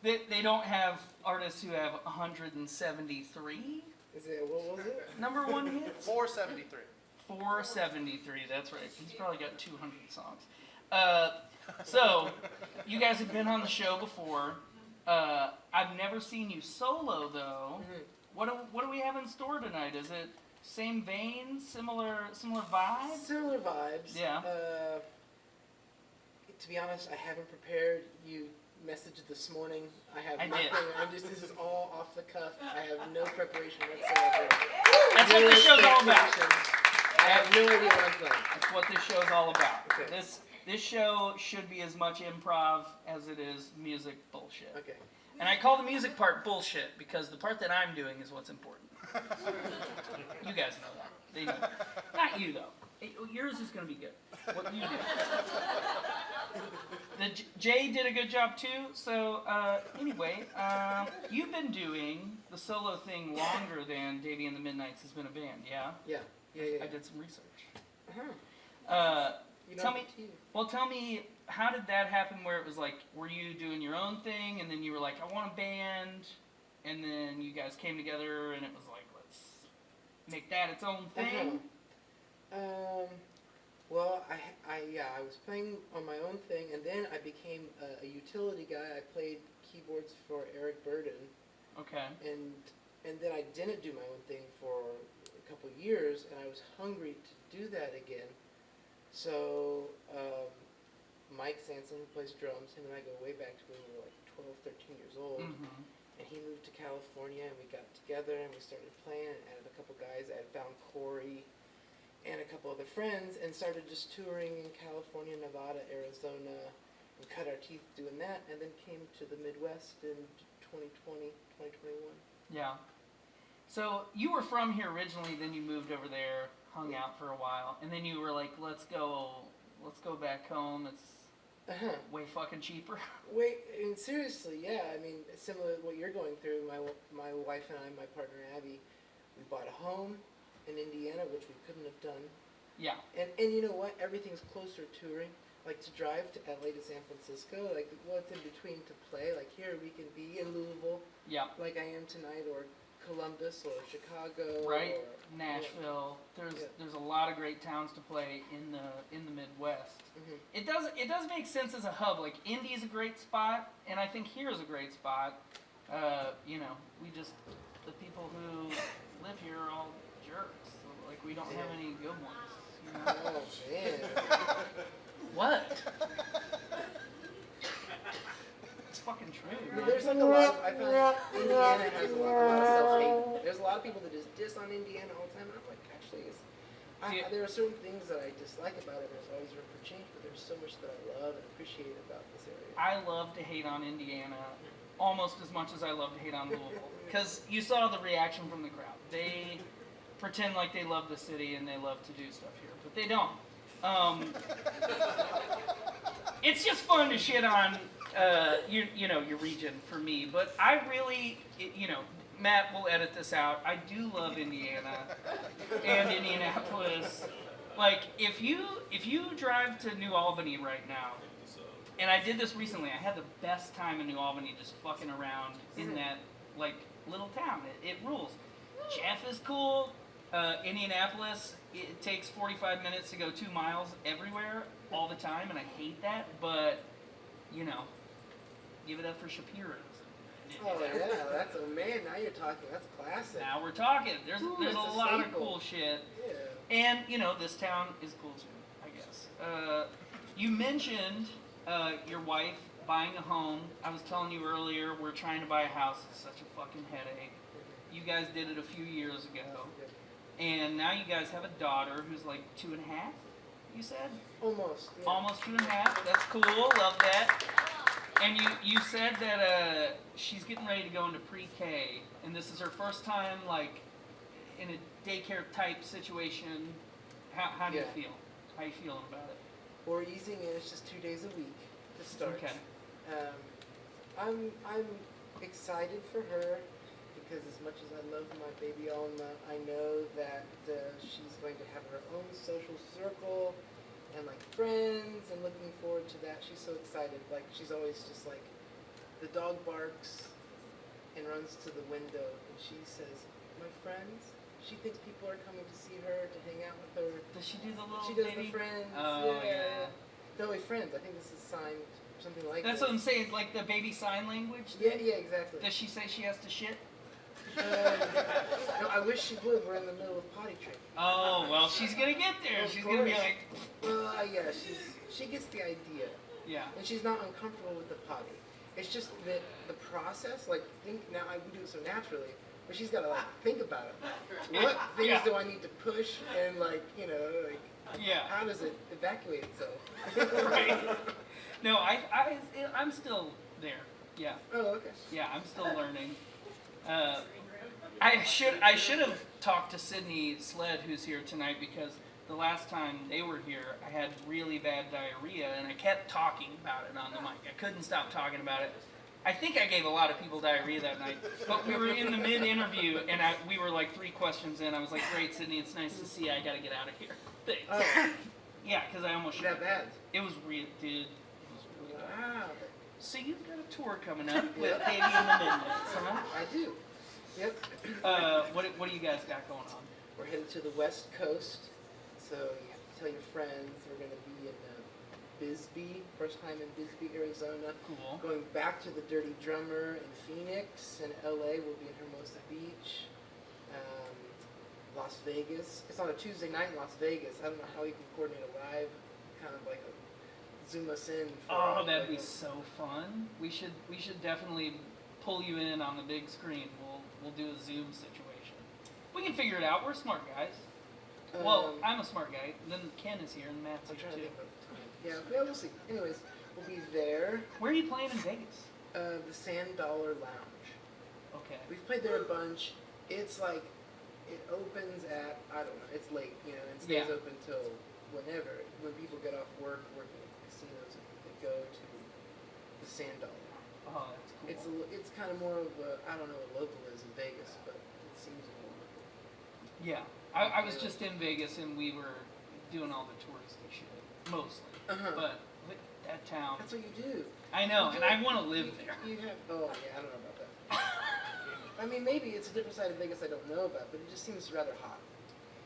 They don't have artists who have 173 Is it, what was it? number one hits? 473. 473, that's right. He's probably got 200 songs. So, you guys have been on the show before. I've never seen you solo, though. Mm-hmm. What do we have in store tonight? Is it same vein, similar vibes? Similar vibes. Yeah. To be honest, I haven't prepared. You messaged this morning. I have I nothing. did. This is all off the cuff. I have no preparation whatsoever. That's No what this show's all about. expectations. I have no idea what I'm playing. That's what this show's all about. Okay. This show should be as much improv as it is music bullshit. Okay. And I call the music part bullshit because the part that I'm doing is what's important. You guys know that. They know. Not you, though. Yours is going to be good. What you do. Jay did a good job, too. So, anyway, you've been doing the solo thing longer than Davey and the Midnights has been a band, yeah? Yeah. I did some research. Uh-huh. You know, Tell me, how did that happen where it was like, were you doing your own thing and then you were like, I want a band, and then you guys came together and it was like, let's make that its own thing? Well, I was playing on my own thing, and then I became a utility guy. I played keyboards for Eric Burden. Okay. And then I didn't do my own thing for a couple of years, and I was hungry to do that again. So Mike Sanson, who plays drums, him and I go way back to when we were like 12, 13 years old. Mm-hmm. And he moved to California, and we got together, and we started playing, and added a couple guys. I had found Corey and a couple other friends, and started just touring in California, Nevada, Arizona, and cut our teeth doing that, and then came to the Midwest in 2020, 2021. Yeah. So you were from here originally, then you moved over there, hung out for a while, and then you were like, let's go back home. It's way fucking cheaper. Wait, and seriously, yeah. I mean, similar to what you're going through. My wife and I, my partner Abby, we bought a home in Indiana, which we couldn't have done Yeah. And you know what? Everything's closer touring. Like to drive to LA to San Francisco, like what's in between to play? Like here we can be in Louisville, Yeah. like I am tonight, or Columbus, or Chicago, Right. or Nashville. Yeah. There's a lot of great towns to play in the Midwest. Mhm. It does make sense as a hub. Like Indy's a great spot, and I think here's a great spot. You know, the people who live here are all jerks. So, like we don't have any good ones. You know? Oh man. What? It's fucking true. I mean, there's like a lot. I feel like Indiana has a lot of self-hate. There's a lot of people that just diss on Indiana all the time, and I'm like, actually, there are certain things that I dislike about it. There's always room for change, but there's so much that I love and appreciate about this area. I love to hate on Indiana almost as much as I love to hate on Louisville. Because you saw the reaction from the crowd. They pretend like they love the city and they love to do stuff here, but they don't. It's just fun to shit on your region for me, but I really, Matt will edit this out. I do love Indiana and Indianapolis. Like if you drive to New Albany right now, and I did this recently, I had the best time in New Albany just fucking around in that like little town. It rules. Jeff is cool. Indianapolis, it takes 45 minutes to go 2 miles everywhere all the time, and I hate that, but, give it up for Shapiro's. Oh yeah, that's man. Now you're talking. That's classic. Now we're talking. There's it's a a lot of staple. cool shit. Yeah. And, this town is cool too, I guess. You mentioned your wife buying a home. I was telling you earlier, we're trying to buy a house. It's such a fucking headache. You guys did it a few years ago. And now you guys have a daughter who's like 2.5, you said? Almost. Yeah. Almost 2.5. That's cool. Love that. And you said that she's getting ready to go into pre-K, and this is her first time like in a daycare type situation. How do you feel? How are you feeling about it? We're easing in. It's just 2 days a week to start. Okay. I'm excited for her because as much as I love my baby Alma, I know that she's going to have her own social circle and like friends, and looking forward to that. She's so excited. Like she's always just like, the dog barks and runs to the window, and she says, "My friends." She thinks people are coming to see her, to hang out with her. Does she do the little She does baby? the friends. Oh, yeah. No, wait, friends. I think this is signed something like That's that. what I'm saying, like the baby sign language Yeah, thing? yeah, exactly. Does she say she has to shit? No, I wish she would. We're in the middle of potty training. Oh, well, she's gonna get there. Of She's gonna be course. like, Well, yeah, she gets the idea, yeah. and she's not uncomfortable with the potty. It's just that the process, like, we do it so naturally, but she's gotta like think about it. What things Yeah. do I need to push, and like, Yeah. how does it evacuate itself? Right. No, I'm still there. Yeah. Oh, okay. Yeah, I'm still learning. I should have talked to Sydney Sled, who's here tonight, because the last time they were here, I had really bad diarrhea, and I kept talking about it on the mic. I couldn't stop talking about it. I think I gave a lot of people diarrhea that night, but we were in the mid-interview, and we were like 3 questions in. I was like, "Great, Sydney, it's nice to see you. I gotta get out of here." Thanks. Oh. Yeah, because I almost That bad? It was real, dude. It was really bad. Wow. So you've got a tour coming up with Yep. Baby in the Midnights, huh? I do. Yep. What do you guys got going on? We're headed to the West Coast, so you have to tell your friends. We're going to be in Bisbee, first time in Bisbee, Arizona. Cool. Going back to the Dirty Drummer in Phoenix, and LA. We'll be in Hermosa Beach. Las Vegas. It's on a Tuesday night in Las Vegas. I don't know how we can coordinate a live, kind of like zoom us in. Oh, that'd be so fun. We should definitely pull you in on the big screen. We'll do a Zoom situation. We can figure it out. We're smart guys. Well, I'm a smart guy. Then Ken is here and Matt's I'm here trying to too. think about the time. Yeah, we'll see. Anyways, we'll be there. Where are you playing in Vegas? The Sand Dollar Lounge. Okay. We've played there a bunch. It's like, it opens at, I don't know, it's late, and stays open till whenever. When people get off work, working at casinos, they go to the Sand Dollar. Oh, that's cool. It's kind of more of a, I don't know what local is in Vegas, but it seems more local. Yeah. I was just in Vegas and we were doing all the touristy shit, mostly. Uh-huh. But that town, That's what you do. I know, and I want to live there. You have, oh yeah, I don't know about that. I mean, maybe it's a different side of Vegas I don't know about, but it just seems rather hot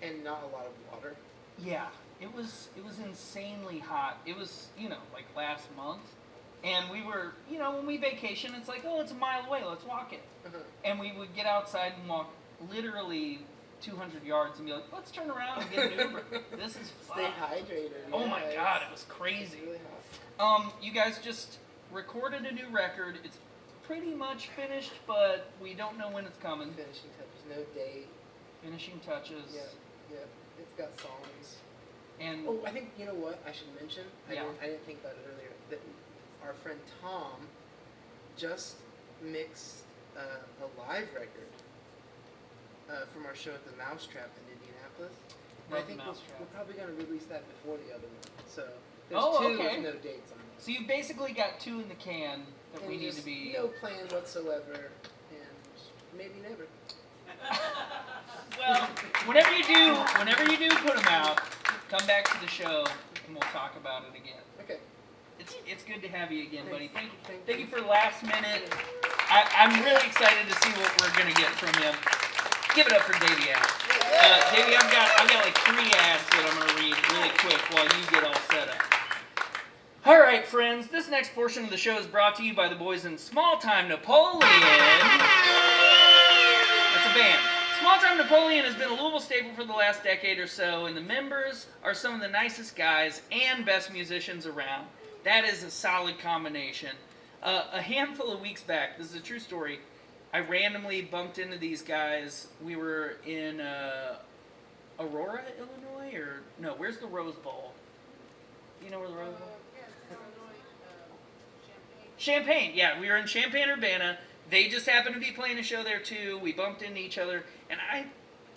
and not a lot of water. Yeah, it was insanely hot. It was, like last month, and we were, when we vacation, it's like, oh, it's a mile away, let's walk it. Uh-huh. And we would get outside and walk literally 200 yards and be like, let's turn around and get an Uber. This is fun. Stay hydrated. Oh my yeah, God, it was crazy. It's really hot. You guys just recorded a new record. It's pretty much finished, but we don't know when it's coming. Finishing touches, no date. Finishing touches. Yeah. It's got songs. And oh, I think, you know what I should mention? Yeah. I didn't think about it earlier. That our friend Tom just mixed a live record from our show at the Mousetrap in Indianapolis. And I Love the think Mousetrap. we're probably going to release that before the other one. So there's Oh, two okay. with no dates on it. so you basically got 2 in the can that we And need to just be. no plan whatsoever, and maybe never. Well, whenever you do put them out, come back to the show and we'll talk about it again. Okay. It's good to have you again, buddy. Thanks. Thank you for last minute. I'm really excited to see what we're gonna get from you. Give it up for Davey Ad. Davey, I've got like 3 ads that I'm gonna read really quick while you get all set up. All right, friends. This next portion of the show is brought to you by the boys in Small Time Napoleon. That's a band. Small Time Napoleon has been a Louisville staple for the last decade or so, and the members are some of the nicest guys and best musicians around. That is a solid combination. A handful of weeks back, this is a true story, I randomly bumped into these guys. We were in Aurora, Illinois, or no, where's the Rose Bowl? You know where the Rose Bowl? Champaign, yeah, we were in Champaign-Urbana. They just happened to be playing a show there too. We bumped into each other, and I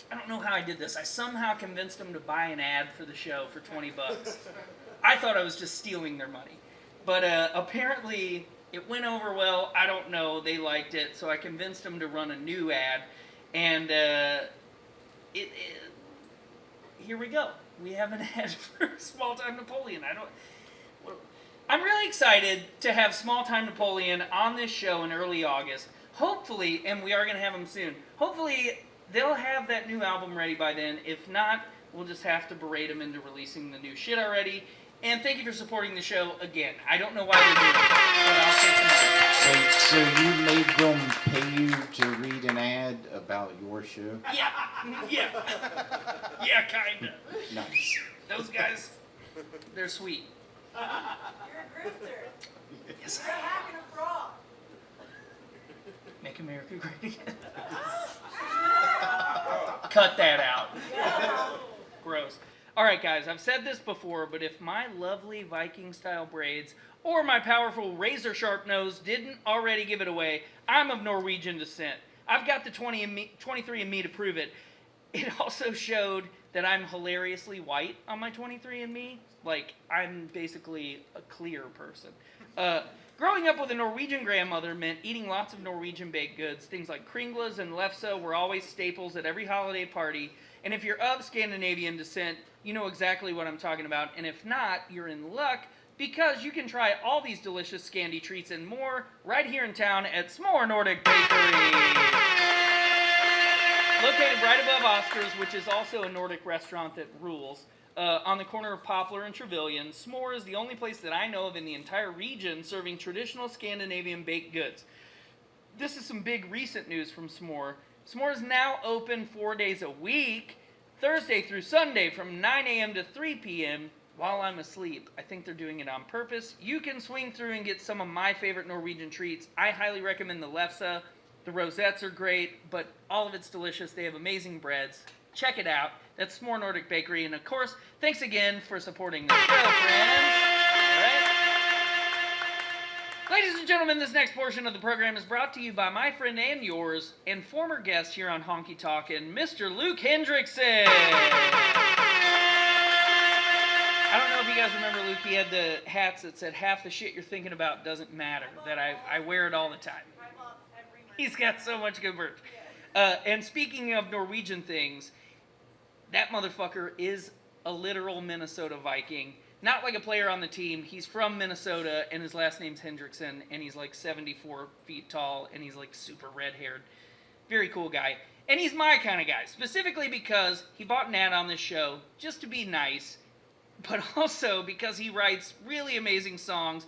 don't know how I did this. I somehow convinced them to buy an ad for the show for $20. I thought I was just stealing their money, but apparently it went over well. I don't know. They liked it, so I convinced them to run a new ad, and here we go. We have an ad for Small Time Napoleon. I'm really excited to have Small Time Napoleon on this show in early August. Hopefully, and we are going to have them soon, hopefully they'll have that new album ready by then. If not, we'll just have to berate them into releasing the new shit already. And thank you for supporting the show again. I don't know why they're doing it, but I'll take them on. So you made them pay you to read an ad about your show? Yeah, kinda. Nice. Those guys, they're sweet. You're a grifter. Yes, You're hacking a frog. Make America great again. Cut that out. Gross. All right, guys, I've said this before, but if my lovely Viking-style braids or my powerful razor-sharp nose didn't already give it away, I'm of Norwegian descent. I've got the 23andMe to prove it. It also showed that I'm hilariously white on my 23andMe. Like, I'm basically a clear person. Growing up with a Norwegian grandmother meant eating lots of Norwegian baked goods. Things like kringles and lefse were always staples at every holiday party. And if you're of Scandinavian descent, you know exactly what I'm talking about. And if not, you're in luck, because you can try all these delicious Scandi treats and more right here in town at S'more Nordic Bakery. Located right above Oscar's, which is also a Nordic restaurant that rules, on the corner of Poplar and Trevelyan, S'more is the only place that I know of in the entire region serving traditional Scandinavian baked goods. This is some big recent news from S'more. S'more is now open 4 days a week, Thursday through Sunday from 9 a.m. to 3 p.m. while I'm asleep. I think they're doing it on purpose. You can swing through and get some of my favorite Norwegian treats. I highly recommend the lefse. The rosettes are great, but all of it's delicious. They have amazing breads. Check it out. That's S'more Nordic Bakery. And of course, thanks again for supporting the show, friends. All right. Ladies and gentlemen, this next portion of the program is brought to you by my friend and yours, and former guest here on Honky Talkin', Mr. Luke Hendrickson. I don't know if you guys remember Luke. He had the hats that said, "Half the shit you're thinking about doesn't matter," that I wear it all the time. He's got so much good merch. And speaking of Norwegian things, that motherfucker is a literal Minnesota Viking. Not like a player on the team. He's from Minnesota, and his last name's Hendrickson, and he's like 74 feet tall, and he's like super red-haired. Very cool guy. And he's my kind of guy, specifically because he bought an ad on this show just to be nice, but also because he writes really amazing songs,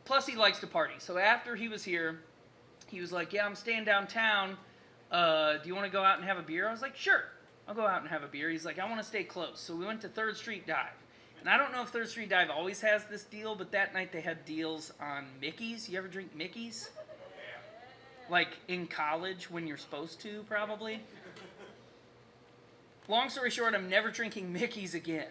plus he likes to party. So after he was here, he was like, yeah, I'm staying downtown. Do you want to go out and have a beer? I was like, sure, I'll go out and have a beer. He's like, I want to stay close. So we went to 3rd Street Dive. And I don't know if 3rd Street Dive always has this deal, but that night they had deals on Mickey's. You ever drink Mickey's? Like in college when you're supposed to, probably. Long story short, I'm never drinking Mickey's again.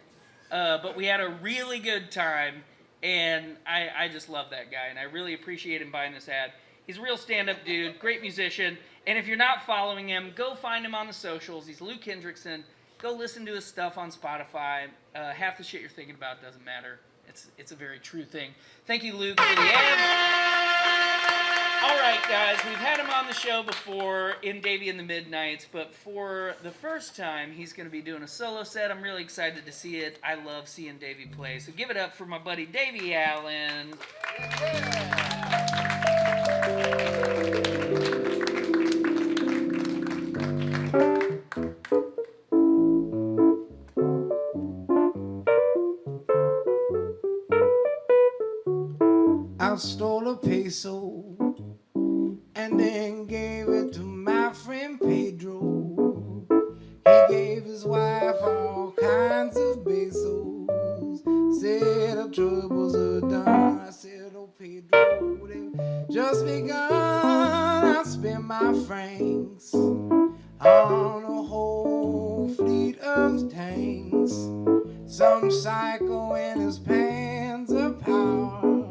But we had a really good time, and I just love that guy, and I really appreciate him buying this ad. He's a real stand-up dude, great musician, and if you're not following him, go find him on the socials. He's Luke Hendrickson. Go listen to his stuff on Spotify. Half the shit you're thinking about doesn't matter. It's a very true thing. Thank you, Luke, for the ad. All right, guys, we've had him on the show before in Davey and the Midnights, but for the first time, he's going to be doing a solo set. I'm really excited to see it. I love seeing Davey play. So give it up for my buddy Davey Allen. I stole a peso and then gave it to my friend Pedro. He gave his wife all kinds of pesos. Said our troubles are done. I said, oh Pedro, they've just begun. I spent my francs on a whole fleet of tanks. Some psycho in his pants of power,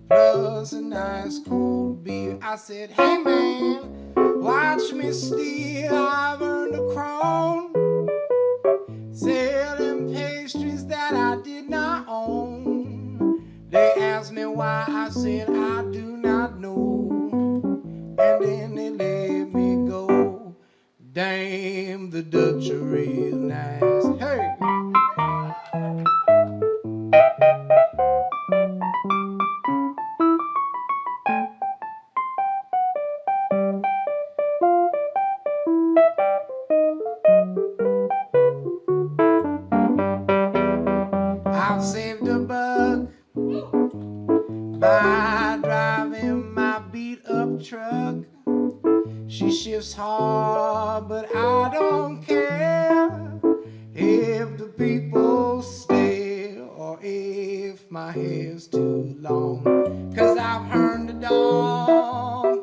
plus a nice cold beer. I said, hey man, watch me steal, I've earned a crown, selling pastries that I did not own. They asked me why, I said, I do not know, and then they let me go. Damn, the Dutch are real nice. Hey! I've saved a buck by driving my beat-up truck. She shifts hard, but I don't care if the people stare or if my hair's too long. 'Cause I've earned a dog.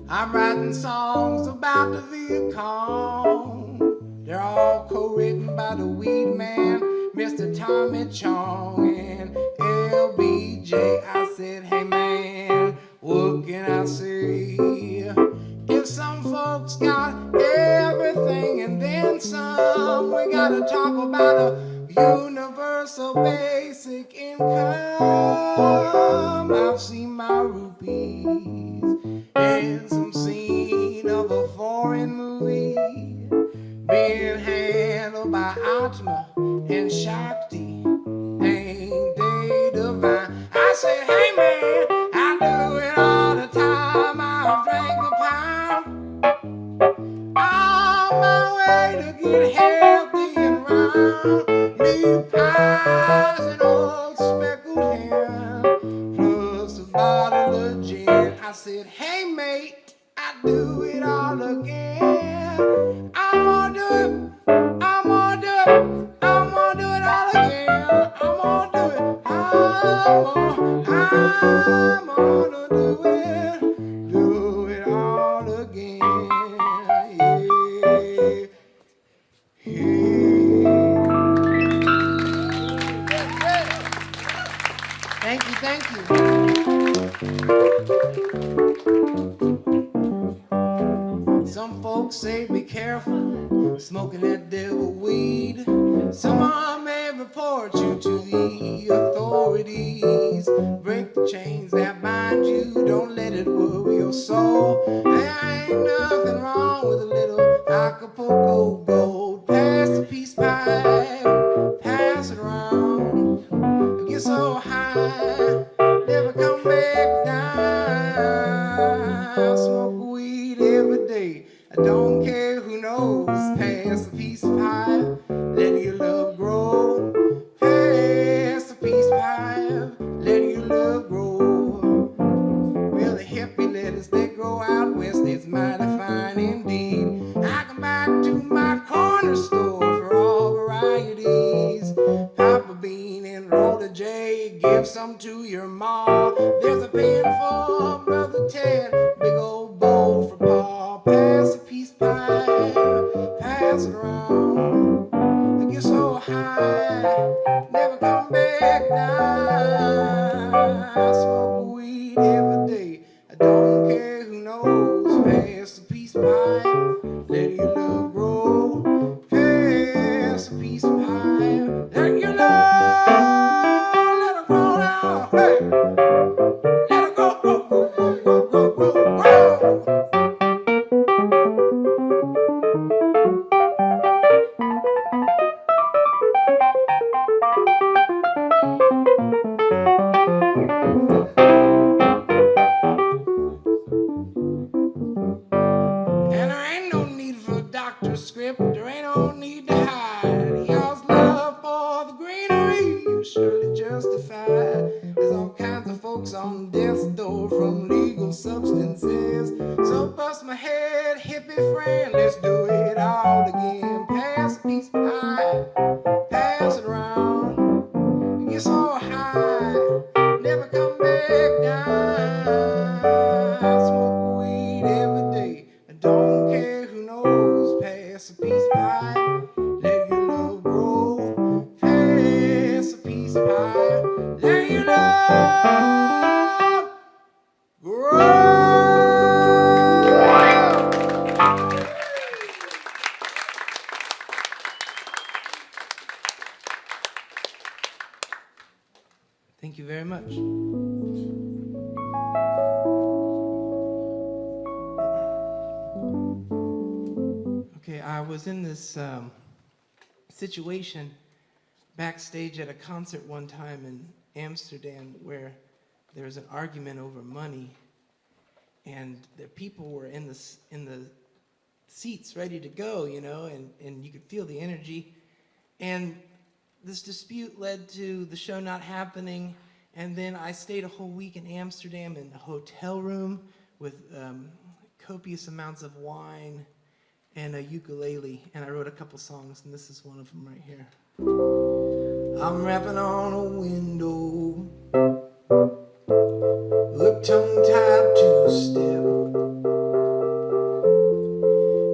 I'm writing songs about the Vietcong. They're all co-written by the weed man, Mr. Tommy Chong and LBJ. I said, hey man, what can I say? If some folks got everything and then some, we gotta talk about a universal basic income. I've seen my rupees in some scene of a foreign movie being handled by Atma and Shakti. Ain't they divine? I say, hey man, I do it all the time. I drank a pound on my way to get healthy and round. Meat pies and old speckled hen, plus a bottle of gin. I said, hey mate, I do it all again. I'm gonna do it, I'm gonna do it, I'm gonna do it all again. I'm gonna do it, I'm gonna do it all again. Yeah, yeah. Thank you, thank you. Some folks say be careful smoking that devil weed. Someone may report you to the authorities. Break the chains that bind you, don't let it worry your soul. There ain't nothing wrong with a little Acapulco gold. Pass the peace pipe, pass lettuce they grow out west, it's mighty fine indeed. I come back to my corner store for all varieties. Papa Bean and Roller J, give some to your ma. There's a pen for Brother Ted, big old bowl for Pa. Pass a piece pie, pass it around. I get so high, never come back down. I smoke weed every day, I don't care who knows. Pass a piece pie, let your love grow. Pass a piece of pie, let your love, let it grow now. Hey, let it grow, grow, grow, grow, grow, grow, grow, grow. And there ain't no need for a doctor's script, there ain't no need to hide. Y'all's love for the greenery, you surely justified. There's all kinds of folks on death's door from legal substances. So bust my head, hippie friend, let's do it all again. Pass a piece of pie, pass it around. You get so high, never come back down. I smoke weed every day, I don't care who knows. Pass a piece of pie, let your love grow. Pass a piece of pie, let your love grow. Thank you very much. Okay, I was in this situation backstage at a concert one time in Amsterdam where there was an argument over money, and the people were in the seats ready to go, you know, and you could feel the energy. And this dispute led to the show not happening, and then I stayed a whole week in Amsterdam in a hotel room with copious amounts of wine and a ukulele, and I wrote a couple songs, and this is one of them right here. I'm rapping on a window, a tongue-tied two-step,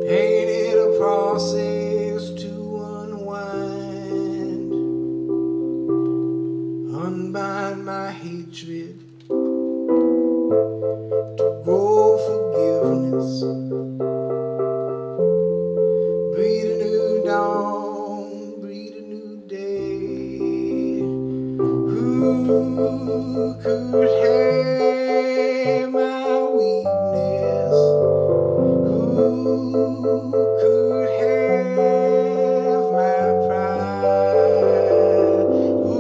painted a process to unwind, unbind my hatred, to grow forgiveness, breathe a new dawn, breathe a new day. Who could have my weakness? Who could have my pride? Who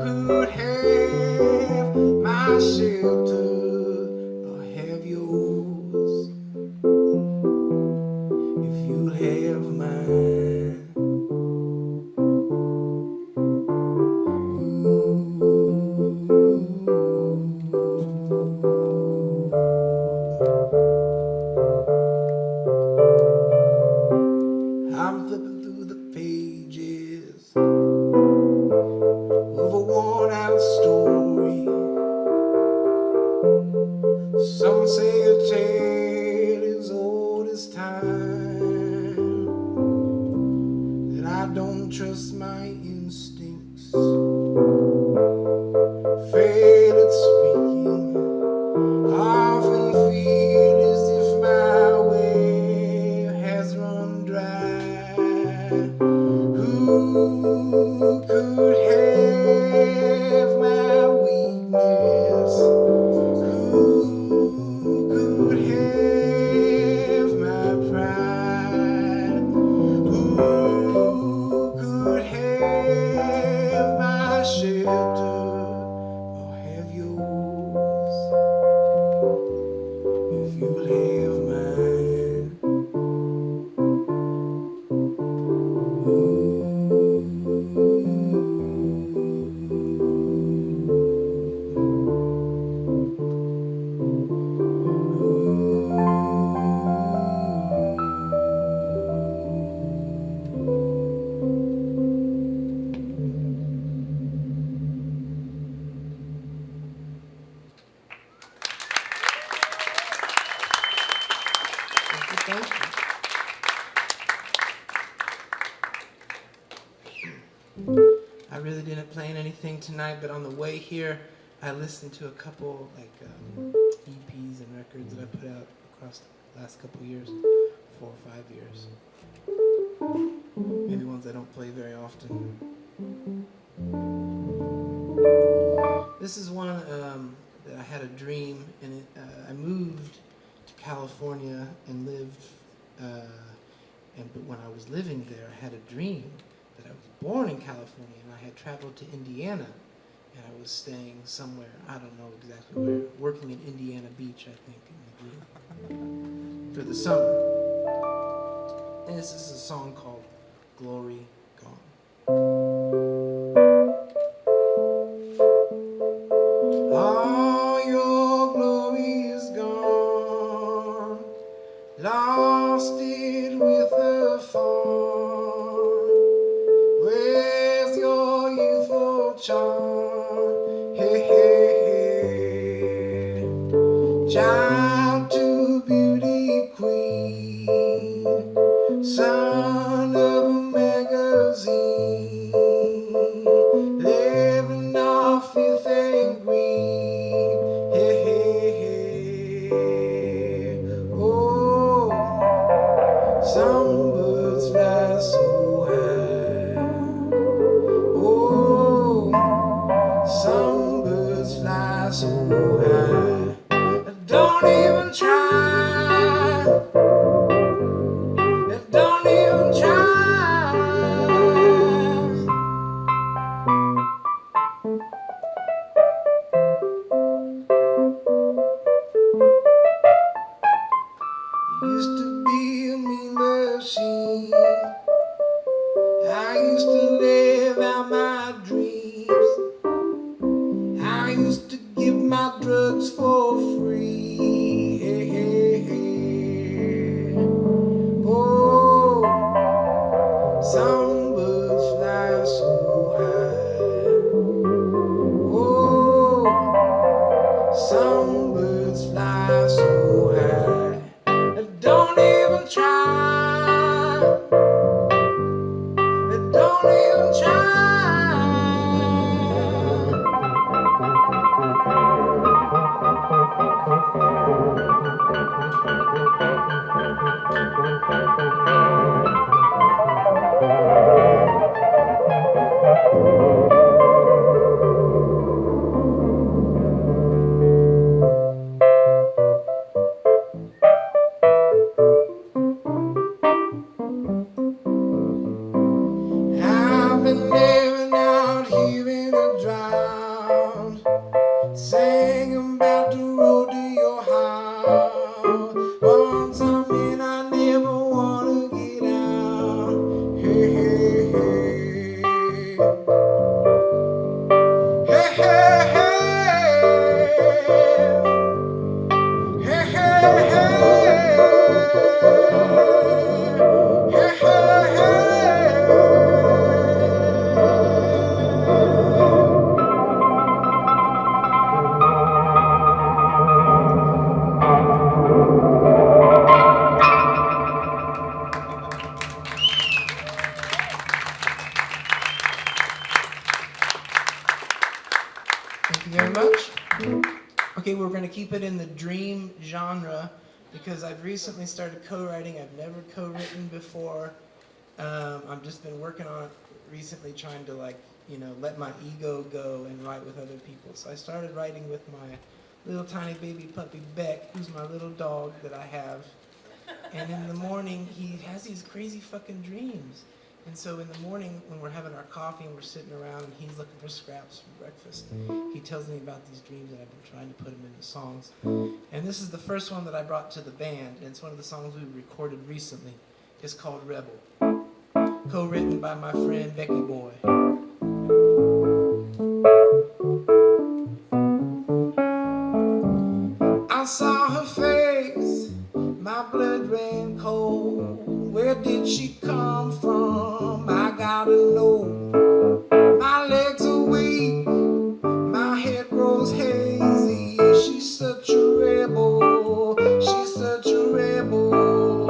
could have my shelter or have yours if you'll have mine? I'm flipping through the pages of a worn-out story. Some say a tale as old as time, that I don't trust my instincts, fail at speaking, often feel as if my well has run dry. Who could have my weakness? Who could have my pride? Who could have my shelter or have yours if you'll have mine? Thank you. I really didn't plan anything tonight, but on the way here, I listened to a couple EPs and records that I put out across the last couple years, 4 or 5 years. Maybe ones I don't play very often. This is one that I had a dream, and I moved to California and lived, but when I was living there, I had a dream that I was born in California, and I had traveled to Indiana, and I was staying somewhere, I don't know exactly where, working in Indiana Beach, I think, in the dream, for the summer. And this is a song called Glory Gone. All your glory is gone, lost it with a fall. Where's your youthful charm? Hey, hey, hey. Child to beauty queen, son of a magazine, living off Fifth and Green. Hey, hey, hey. Oh, some birds fly so high. Oh, some birds fly so high. Don't even try. Don't even try. Used to be a mean machine. I used to live out my dreams. I used to give my drugs for free. Hey, hey, hey. Oh, some birds fly so high. Oh, some birds fly so high. Don't even try. Don't even try. I've been living out here in a drought, singing about the road to your house. Once I'm in, I never wanna get out. Hey, hey, hey. Hey, hey, hey. Hey, hey, hey. Hey, hey, hey. Thank you very much. Okay, we're going to keep it in the dream genre because I've recently started co-writing. I've never co-written before. I've just been working on it recently, trying to let my ego go and write with other people. So I started writing with my little tiny baby puppy Beck, who's my little dog that I have. And in the morning, he has these crazy fucking dreams. And so in the morning, when we're having our coffee and we're sitting around and he's looking for scraps for breakfast, he tells me about these dreams and I've been trying to put them into songs. And this is the first one that I brought to the band, and it's one of the songs we recorded recently. It's called Rebel, co-written by my friend Becky Boy. I saw her face, my blood ran cold. Where did she come from? I gotta know. My legs are weak, my head grows hazy. She's such a rebel, she's such a rebel.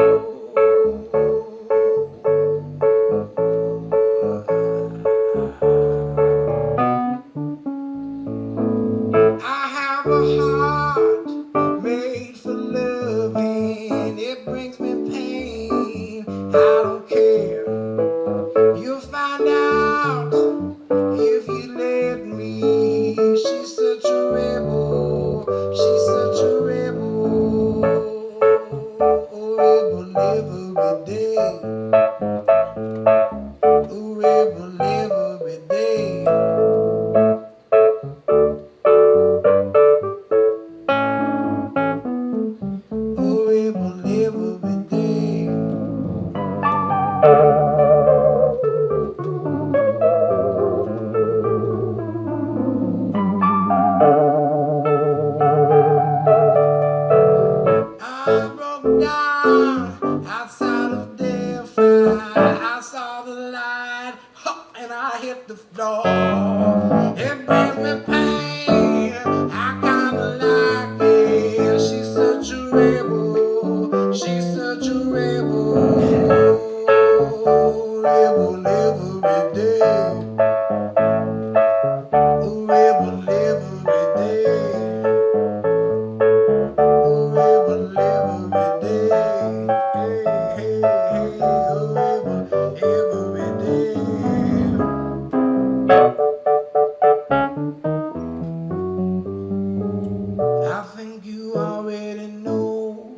think you already know.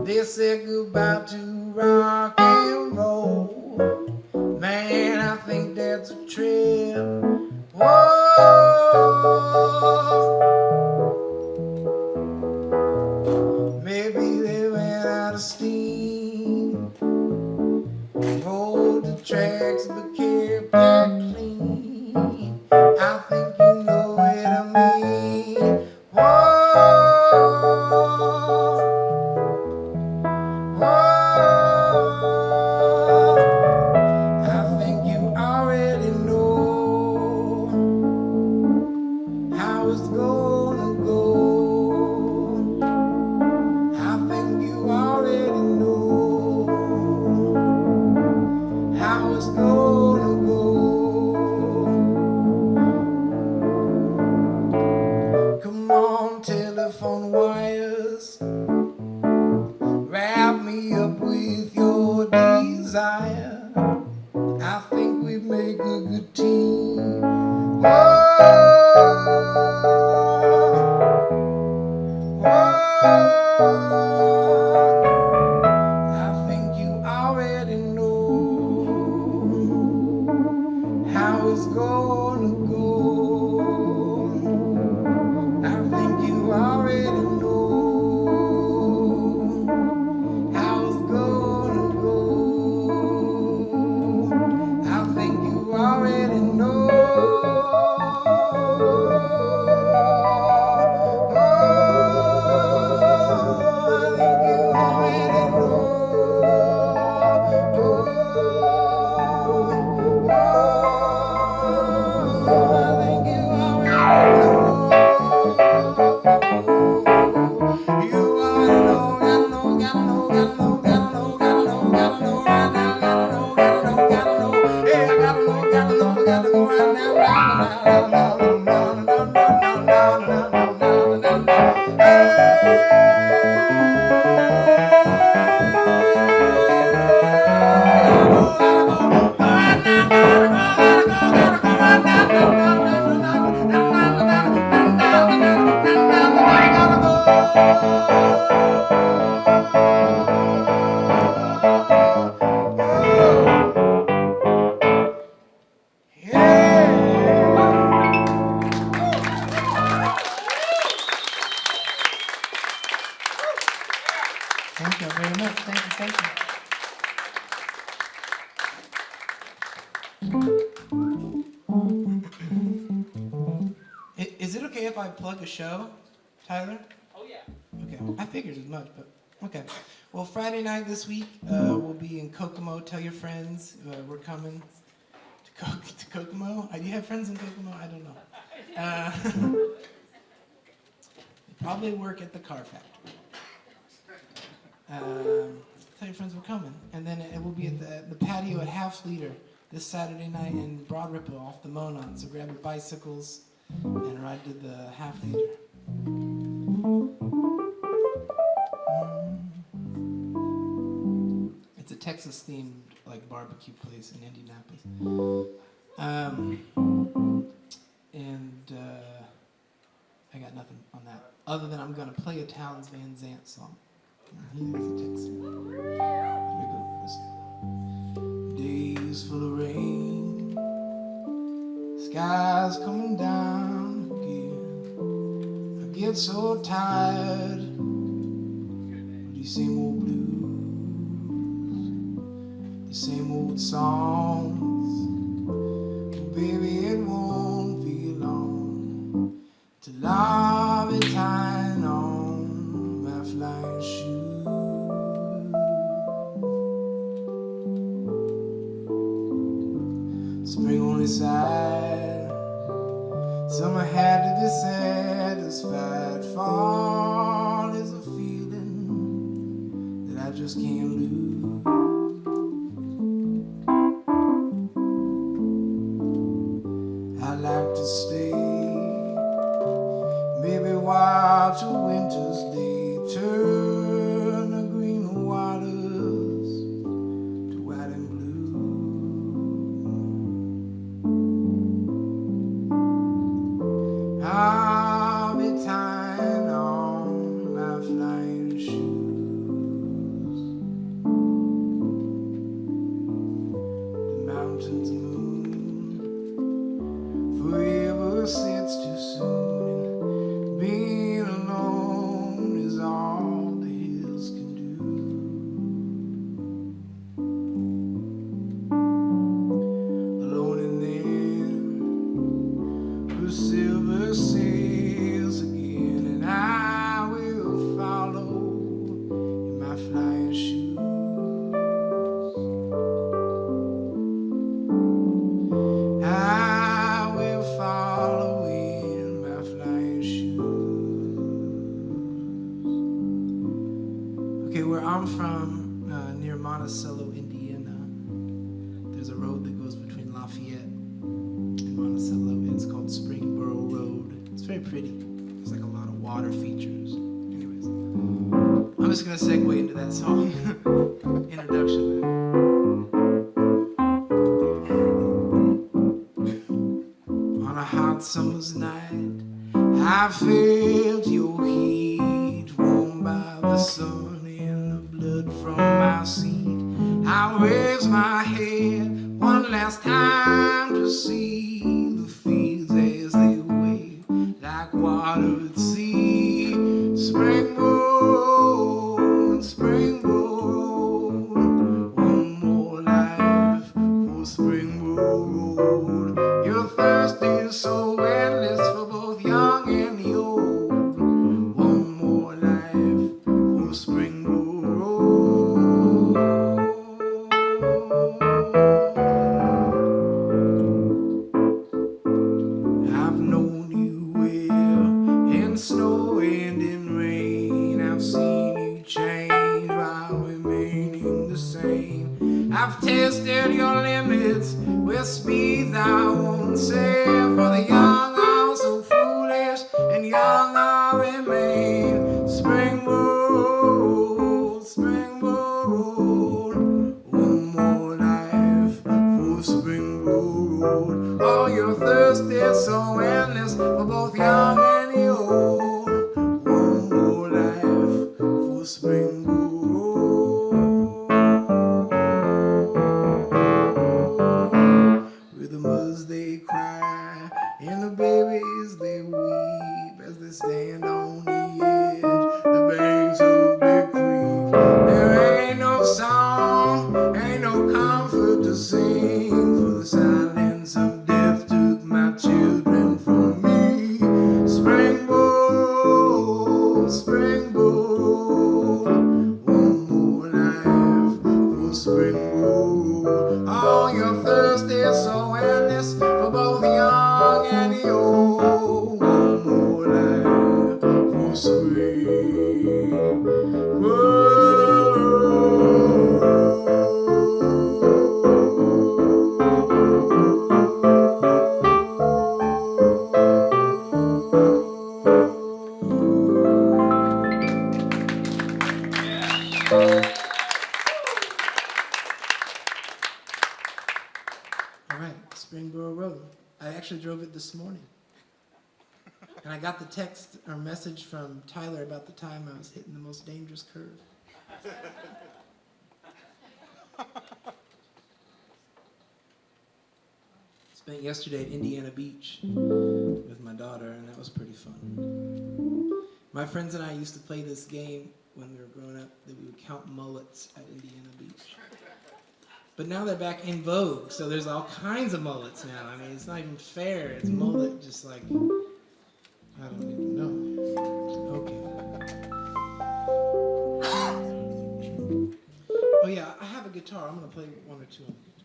They said goodbye to rock and roll. Man, I think that's a trip. Whoa. Maybe they ran out of steam. Rolled the tracks but kept that clean. I think you know what I mean. Whoa. I think you already know how it's gonna go. I think you already know how it's gonna go. Come on, telephone wires, wrap me up with your desire. I think we make a good team. Whoa, whoa. I think you already know how it's gonna go. I think you already know how it's gonna go. I think you already know. Oh, I think you already know. Thank you very much. Thank you. Is it okay if I plug a show, Tyler? Oh yeah. Okay, I figured as much, but okay. Well, Friday night this week, we'll be in Kokomo. Tell your friends we're coming to Kokomo. Do you have friends in Kokomo? I don't know. They probably work at the car factory. Tell your friends we're coming. And then it will be at the patio at Half Liter this Saturday night in Broad Ripple off the Monon. So grab your bicycles and ride to the Half Liter. It's a Texas-themed like barbecue place in Indianapolis. I got nothing on that other than I'm gonna play a Townes Van Zandt song. He is a Texan. Here we go. Days full of rain, skies coming down again. I get so tired of these same old blues, the same old songs. But baby, it won't be long till I'll be tying on my flying shoes. Spring only sighed, summer had to be satisfied. Fall is a feeling that I just can't lose. I like to stay, maybe watch a winter's day turn the green waters to white and blue. I'll be where I'm from, near Monticello, Indiana, there's a road that goes between Lafayette and Monticello, and it's called Springboro Road. It's very pretty. There's like a lot of water features. Anyways, I'm just gonna segue into that song. Introduction there. On a hot summer's night, I felt your heat, warmed by the sun and the blood from my seat. I raised my head one last time to see the fields as they wave like water at sea. Spring road, spring road, one more life for spring road. Your thirst is so endless for both young and the old. One more life for spring road. I've known you well in snow and in rain. I've seen you change while remaining the same. I've tested your limits with speeds I won't say. For the young are so foolish and young I remain. Spring road, spring road, one more life for spring road. Oh, your thirst is so endless for both young and the old. One more life for spring road. With the mothers they cry and the babies they weep as they stand on the edge, the banks of Big Creek. There ain't no song, ain't no comfort to sing, for the silence of death took my children from me. Spring road, spring road, one more life for spring road. Oh, your thirst is so endless for both young and the old. One more life for spring road. All right, Springboro Road. I actually drove it this morning. And I got the text or message from Tyler about the time I was hitting the most dangerous curve. Spent yesterday at Indiana Beach with my daughter, and that was pretty fun. My friends and I used to play this game when we were growing up that we would count mullets at Indiana Beach. But now they're back in vogue, so there's all kinds of mullets now. I mean, it's not even fair. It's mullet just like, I don't even know. Okay. Oh yeah, I have a guitar. I'm going to play one or two on the guitar.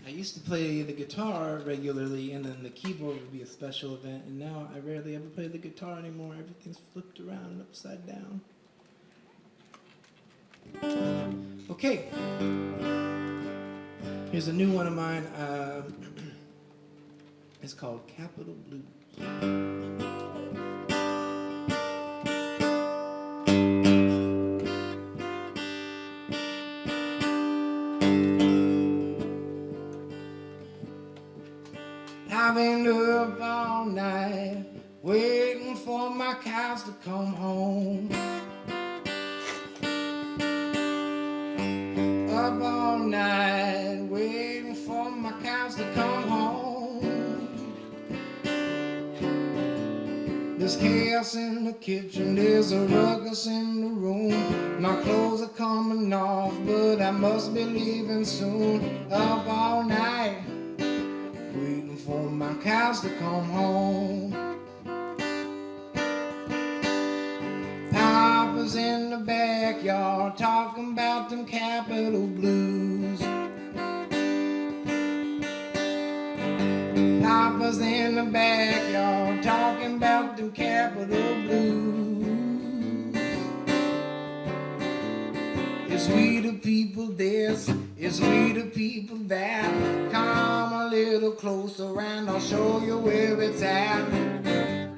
I used to play the guitar regularly, and then the keyboard would be a special event, and now I rarely ever play the guitar anymore. Everything's flipped around and upside down. Okay. Here's a new one of mine. It's called Capital Blues. I've been up all night waiting for my cows to come home. Up all night waiting for my cows to come home. There's chaos in the kitchen, there's a ruckus in the room. My clothes are coming off, but I must be leaving soon. Up all night waiting for my cows to come home. Papa's in the backyard talking about them Capitol Blues. Papa's in the backyard talking about them Capitol Blues. It's we the people this, it's we the people that. Come a little closer and I'll show you where it's at.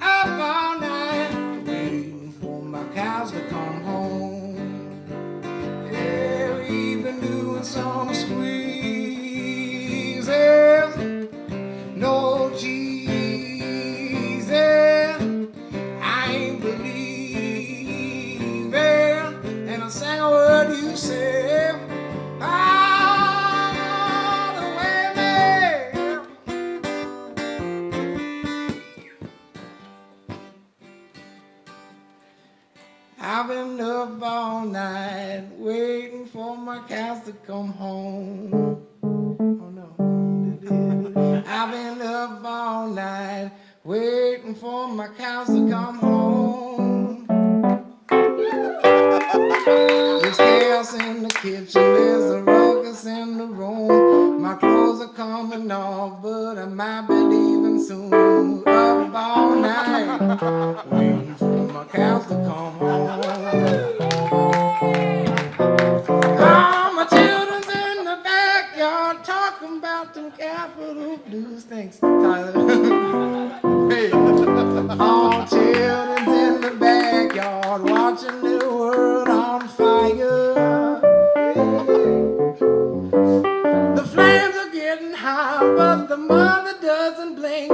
Up all night, waiting for my cows to come home. Yeah, we've been doing some squeezing, no cheese, I ain't believing, and I sang a word you say. All the way there. I've been up all night waiting for my cows to come home. Oh no. I've been up all night waiting for my cows to come home. There's chaos in the kitchen, there's a ruckus in the room. My clothes are coming off, but I might be leaving soon. Up all night waiting for my cows to come home. All my children's in the backyard talking about them Capitol Blues. Thanks, Tyler. Hey. All children's in the backyard watching the world on fire. The flames are getting hot, but the mother doesn't blink.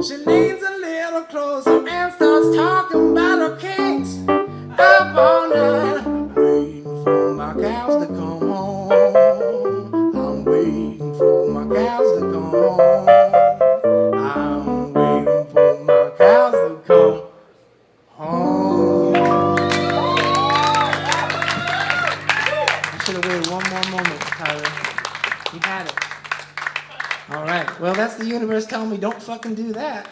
She leans a little closer and starts talking about her kinks. Up all night, waiting for my cows to come home. I'm waiting for my cows to come home. I'm waiting for my cows to come home. You should have waited one more moment, Tyler. You had it. All right. Well, that's the universe telling me don't fucking do that.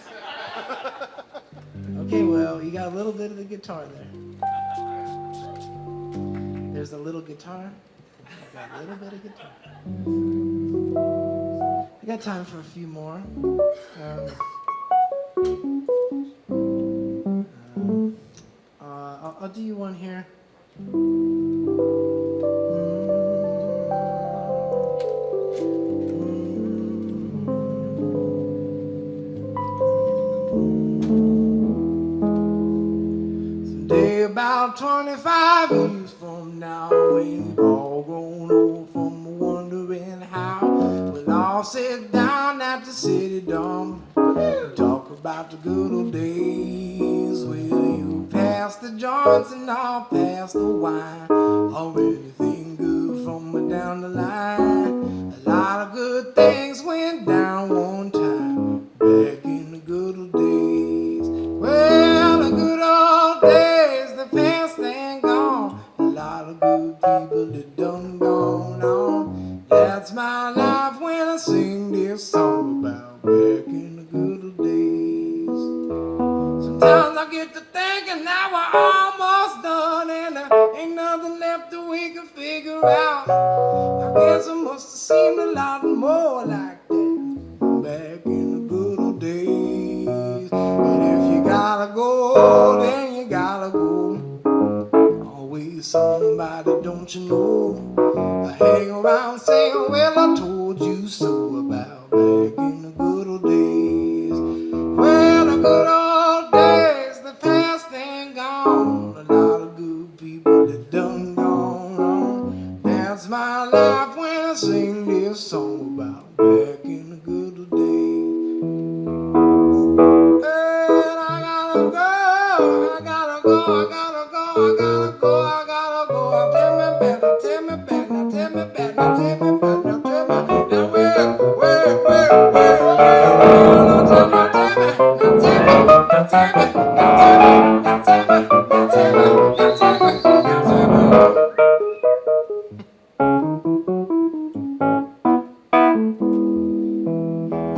Okay, well, you got a little bit of the guitar there. There's a little guitar. I got a little bit of guitar. I got time for a few more. I'll do you one here. Someday about 25 years from now, when we've all grown old from wondering how, we'll all sit down at the city dump and talk about the good old days. Will you pass the joints and I'll pass the wine, or anything good from down the line? A lot of good things went down one time back in the good old days. Well, the good old days, the past and gone. A lot of good people that done gone on. That's my life when I sing this song about back in the good old days. Sometimes I get to thinking now we're almost done and there ain't nothing left that we can figure out. I guess it must have seemed a lot more like that back in the good old days. But if you gotta go, then you gotta go. Always somebody, don't you know? I hang around saying, well, I told you so about back in the good old days. Well, the good old days, the past and gone. A lot of good people that done gone on. That's my life when I sing this song about back in the good old days. And I gotta go, I gotta go, I gotta go, I gotta go, I gotta go. Tell me back, now tell me back, now tell me back, now tell me back, now tell me. Now where, now tell me, now tell me, now tell me, now tell me, now tell me, now tell me, now tell me, now tell me, now tell me.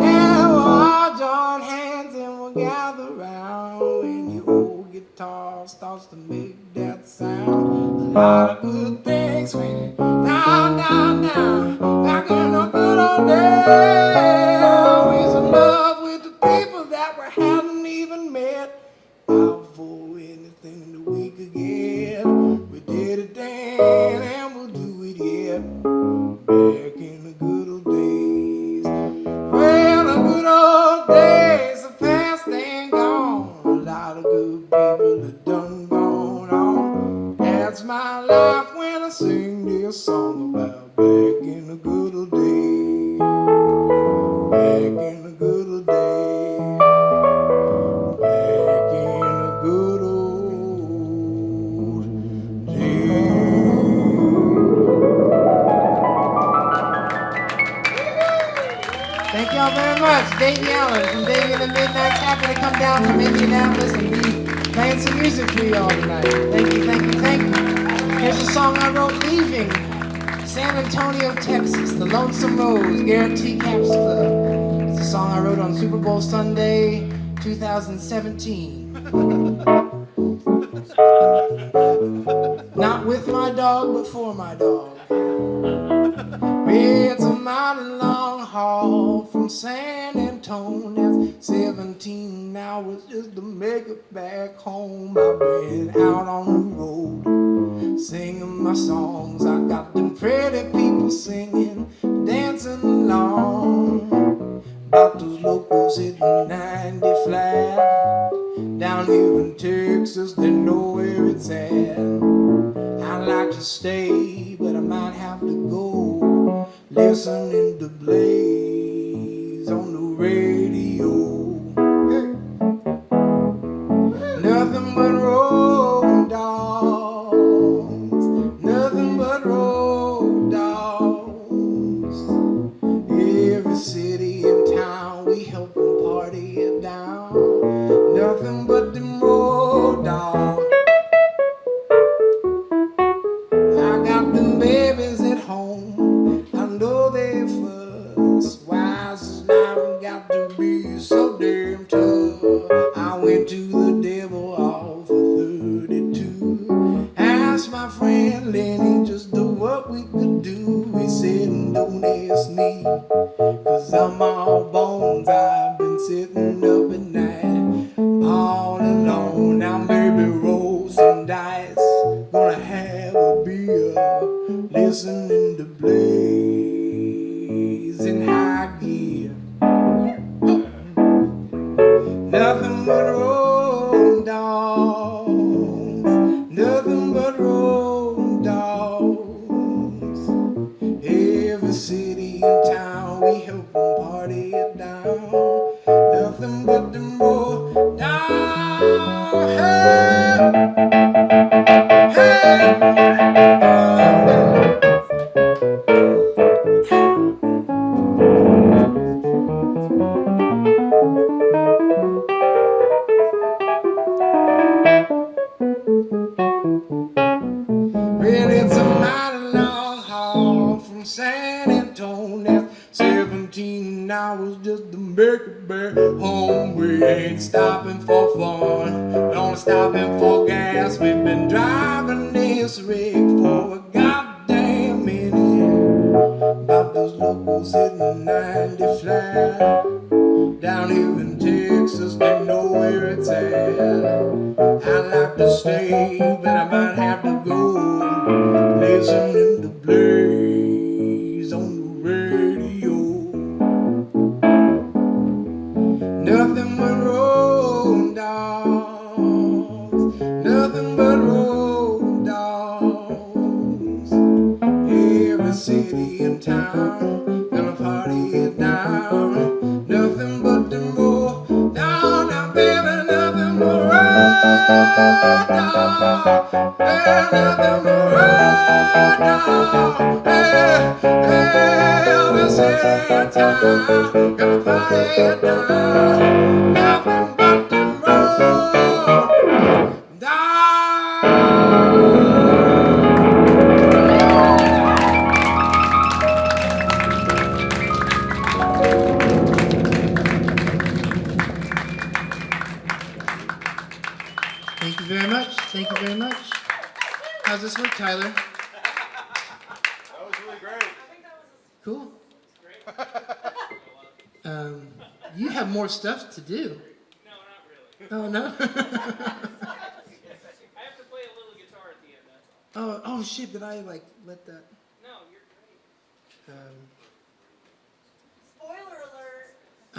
Yeah, we'll all join hands and we'll gather round when the old guitar starts to make that sound. sound. A lot of good things went down, down, down, back in the good old days. We was in love with the people that we hadn't even met. Out for anything that we could get. We did it then and we'll do it yet. Back in the good old days. Well, the good old days are past and gone. A lot of good people have done gone on. That's my life when I sing this song about back in the good old days. Back in the good old days. Back in the good old days. Thank y'all very much. Davey Allen from Davey and the Midnights. Happy to come down from Indianapolis and be playing some music for y'all tonight. Thank you, thank you, thank you. Here's a song I wrote leaving San Antonio, Texas, the Lonesome Rose, Garrett T. Capps Club. It's a song I wrote on Super Bowl Sunday, 2017. Not with my dog, but for my dog. It's a mighty long haul from San Antonio. 17 hours just to make it back home. I've been out on the road singing my songs. I got them pretty people singing, dancing along. About those locals hitting 90 flat. Down here in Texas, they know where it's at. I'd like to stay, but I might have to go. Listening to Blaze on the radio. Hey. Nothing but road dogs. Nothing but road dogs. Every city and town, we help them party it down. Nothing but them road dogs. I got them babies at home. I know they fuss. Why is life got to be so damn tough? I went to the devil off for 32. Asked my friend Lenny just do what we could do. He said, don't ask me, 'cause I'm all bones. I've been sitting up at night all alone. Now maybe roll some dice, gonna have a beer, listening to Blaze in high gear. Nothing but road dogs. Nothing but road dogs. Every city and town, we help them party it down. Nothing but them road dogs. Hey, hey. Well, it's a mighty long haul from San Antonio. 17 hours just to make it back home. We ain't stopping for fun, we're only stopping for gas. We've been driving this rig for a goddamn minute. About those locals hitting 90 flat. Down here in Texas, they know where it's at. I'd like to stay, but I might have to go. Listening to Blaze on the radio. Nothing but road dogs. Nothing but road dogs. Every city and town, gonna party it down. Nothing but them road down, now baby, nothing but road dogs. Hey, nothing but road dogs. Hey, hey, every city and town, gonna party it down. Nothing but them road dogs. Thank you very much. Thank you very much. How's this work, Tyler? That was really great. Cool. You have more stuff to do. No, not really. Oh, no? I have to play a little guitar at the end, that's all. Oh, shit, did I, like, let that... No, you're great. Spoiler alert. I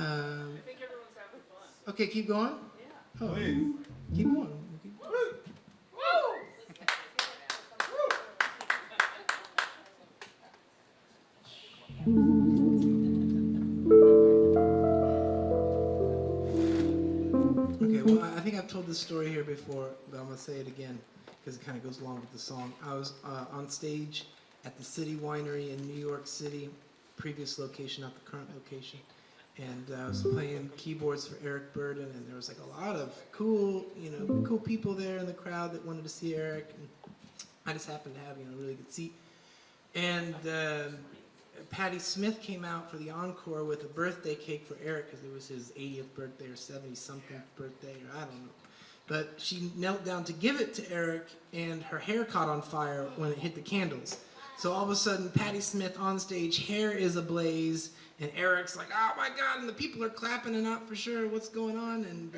think everyone's having fun. Okay, keep going? Yeah. Oh, keep going. Okay, well, I think I've told this story here before, but I'm going to say it again because it kind of goes along with the song. I was on stage at the City Winery in New York City, previous location, not the current location, and I was playing keyboards for Eric Burden, and there was like a lot of cool people there in the crowd that wanted to see Eric, and I just happened to have a really good seat. And Patti Smith came out for the encore with a birthday cake for Eric because it was his 80th birthday or 70-something birthday, or I don't know. But she knelt down to give it to Eric, and her hair caught on fire when it hit the candles. So all of a sudden, Patti Smith on stage, hair is ablaze, and Eric's like, oh my God, and the people are clapping and not for sure what's going on, and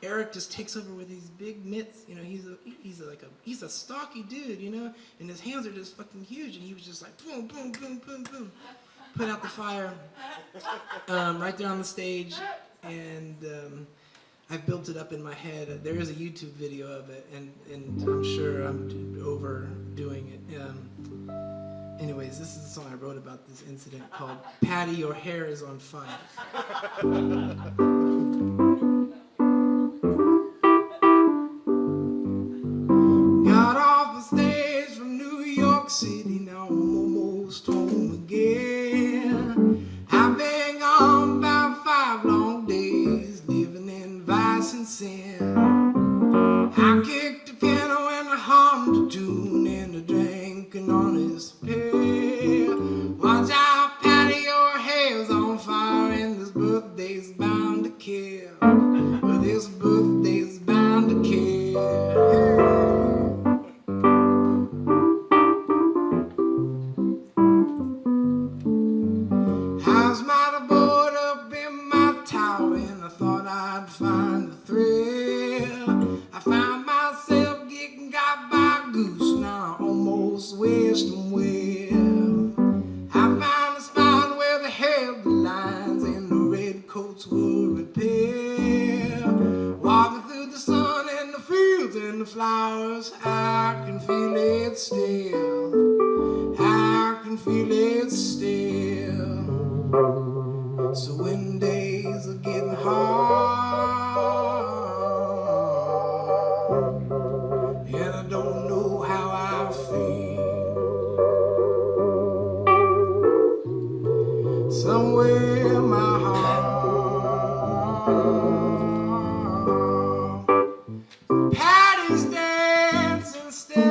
Eric just takes over with these big mitts. He's a stocky dude, and his hands are just fucking huge, and he was just like boom, boom, boom, boom, boom, put out the fire right there on the stage, and I've built it up in my head. There is a YouTube video of it, and I'm sure I'm overdoing it. Anyways, this is a song I wrote about this incident called "Patty, Your Hair Is on Fire." Got off the stage from New York City, now I'm almost home again. I've been gone about 5 long days, living in vice and sin. I kicked the piano and I hummed a tune and a drank an honest pill. Watch out, Patty, your hair's on fire, and this birthday's bound to kill. Well, this birthday's bound to kill. I was mighty bored up in my tower, and I thought I'd find the thrill. I found myself getting got by a goose, now I almost wished them well. I found a spot where the heavy lines and the red coats were repaired. Walking through the sun and the fields and the flowers, I can feel it still. I can feel it still. So when days are getting hard and I don't know how I feel, somewhere in my heart, Patty's dancing still.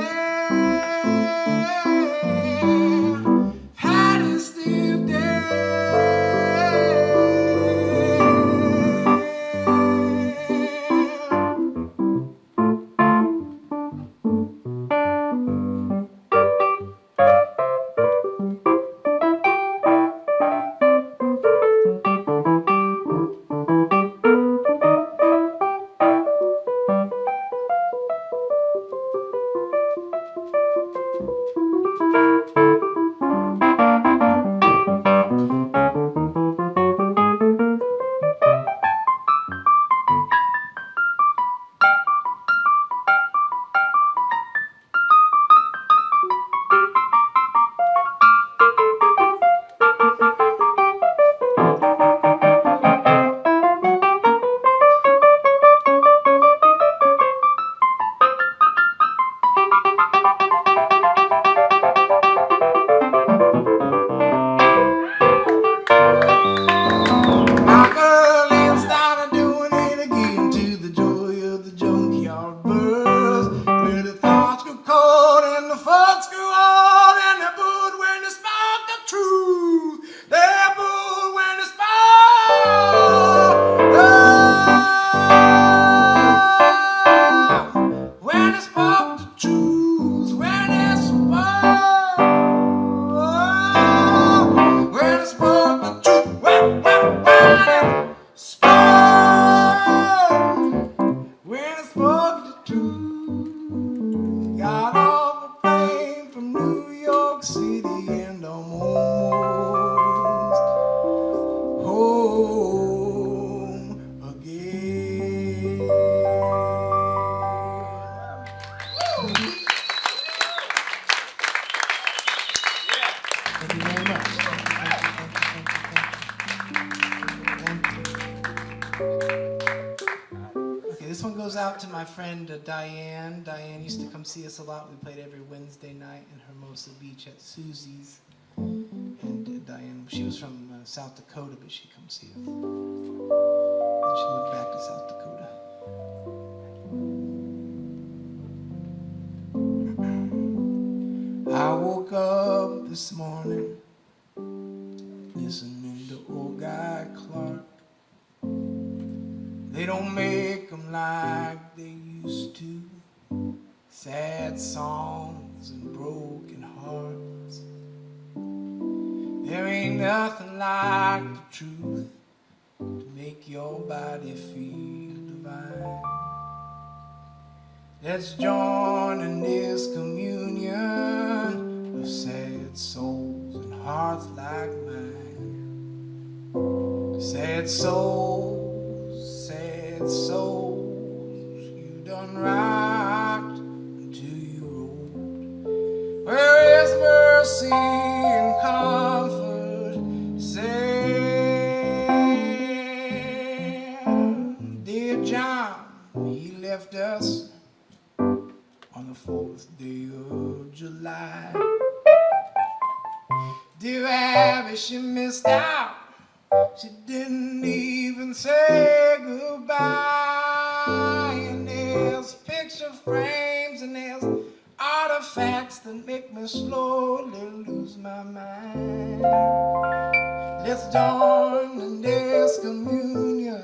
This one goes out to my friend Diane. Diane used to come see us a lot. We played every Wednesday night in Hermosa Beach at Susie's. And Diane, she was from South Dakota, but she'd come see us. And she moved back to South Dakota. I woke up this morning listening to old Guy Clark. They don't make them like they used to. Sad songs and broken hearts. There ain't nothing like the truth to make your body feel divine. Let's join in this communion of sad souls and hearts like mine. Sad souls, sad souls, you done rocked until you rolled. Where is mercy and comfort? Sad, dear John, he left us on the 4th day of July. Dear Abby, she missed out. She didn't even say goodbye. And there's picture frames and there's artifacts that make me slowly lose my mind. Let's join in this communion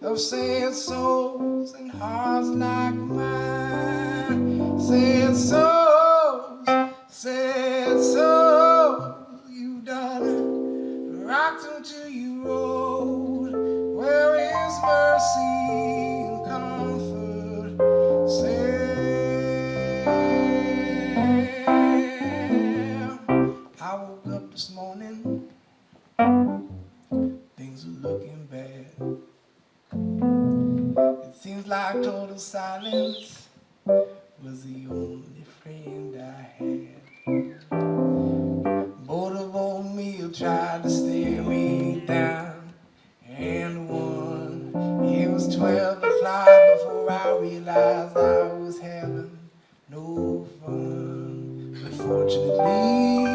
of sad souls and hearts like mine. Sad souls, sad souls, you done rocked until you rolled. Where is mercy and comfort? Sad. I woke up this morning, things are looking bad. It seems like total silence was the only friend I had. Bowl of oatmeal tried to stare me down and won. It was 12 o'clock before I realized I was having no fun. But fortunately,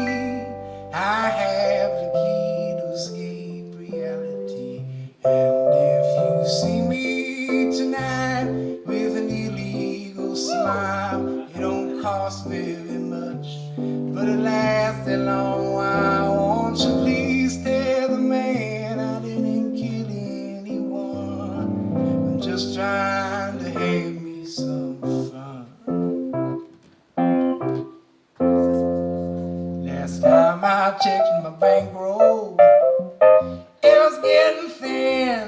I have the key to escape reality. And if you see me tonight with an illegal smile, it don't cost very much, but it lasts a long while. Won't you please tell the man I didn't kill anyone? I'm just trying to have me some fun. Last time I checked my bankroll, it was getting thin.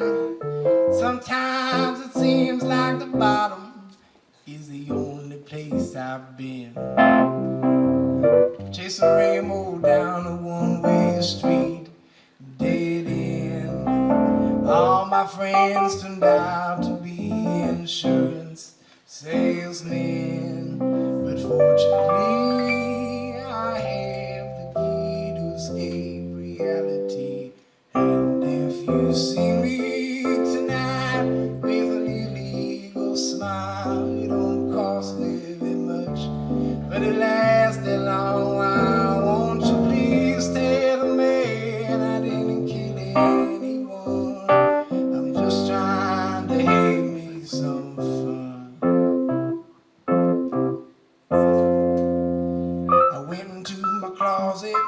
Sometimes it seems like the bottom is the only place I've been. Chase a rainbow down a one-way street, dead end. All my friends turned out to be insurance salesmen. But fortunately, I have the key to escape reality. And if you see me tonight with an illegal smile, it don't cost very much, but it lasts a long while. Won't you please tell the man I didn't kill anyone? I'm just trying to have me some fun. I went into my closet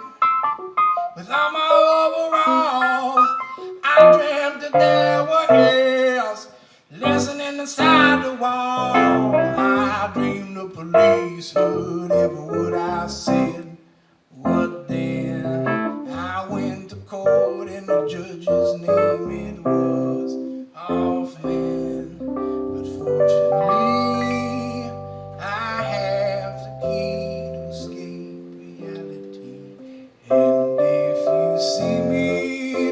with all my overalls. I dreamt that there were hairs listening inside the wall. I dreamed the police heard every word I said. What then? I went to court and the judge's name it was Hoffman. But fortunately, I have the key to escape reality. And if you see me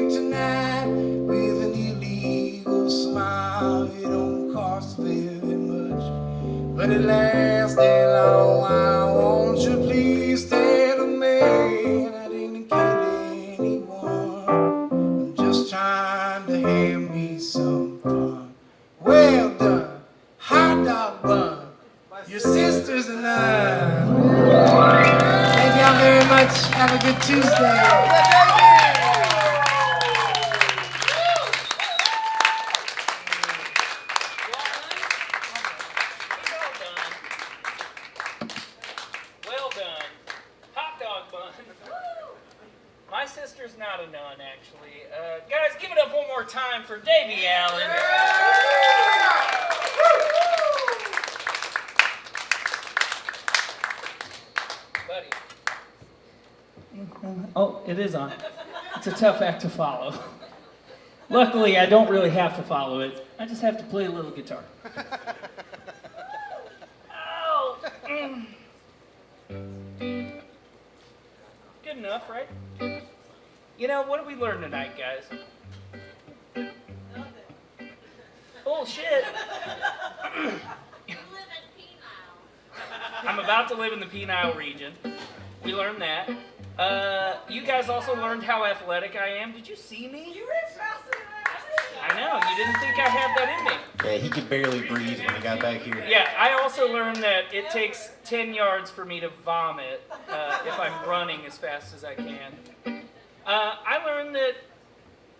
tonight with an illegal smile, it don't cost very much, but it lasts a long while. Won't you please tell the man I didn't kill anyone? I'm just trying to have me some fun. Well done. not a nun, actually. Guys, give it up one more time for Davey Allen. Buddy. Oh, it is on. It's a tough act to follow. Luckily, I don't really have to follow it. I just have to play a little guitar. Oh. Good enough, right? You know, what did we learn tonight, guys? Bullshit. I'm about to live in the penile region. We learned that. You guys also learned how athletic I am. Did you see me? You ran faster than I know. You didn't think I had that in me. Yeah, he could barely breathe when he got back here. Yeah, I also learned that it takes 10 yards for me to vomit if I'm running as fast as I can. I learned that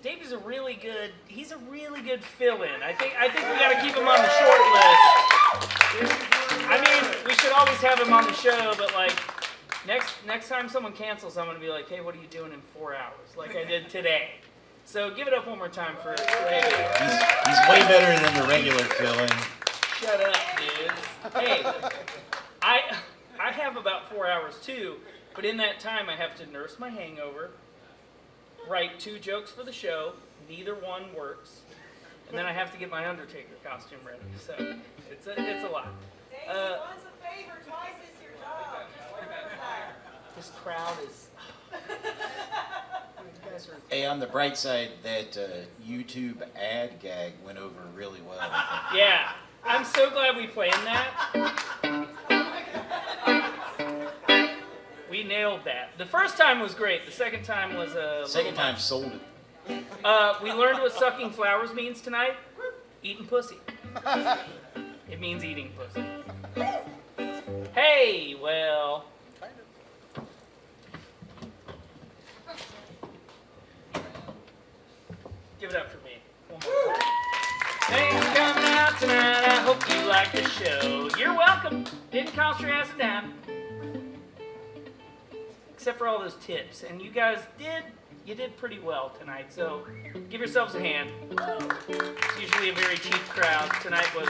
Davey's a really good fill-in. I think we got to keep him on the short list. I mean, we should always have him on the show, but like next time someone cancels, I'm going to be like, hey, what are you doing in 4 hours? Like I did today. So give it up one more time for Davey. He's way better than the regular fill-in. Shut up, dudes. Hey, I have about 4 hours too, but in that time I have to nurse my hangover, write 2 jokes for the show, neither one works, and then I have to get my Undertaker costume ready. So it's a lot. Davey, once a favor, twice is your job. This crowd is. Hey, on the bright side, that YouTube ad gag went over really well. Yeah, I'm so glad we planned that. We nailed that. The first time was great. The second time was a. Second time sold it. We learned what sucking flowers means tonight. Eating pussy. It means eating pussy. Hey, well. Give it up for me. One more time. Thanks for coming out tonight. I hope you like the show. You're welcome. Didn't cost your ass a dime. Except for all those tips. And you guys did pretty well tonight. So give yourselves a hand. It's usually a very cheap crowd. Tonight was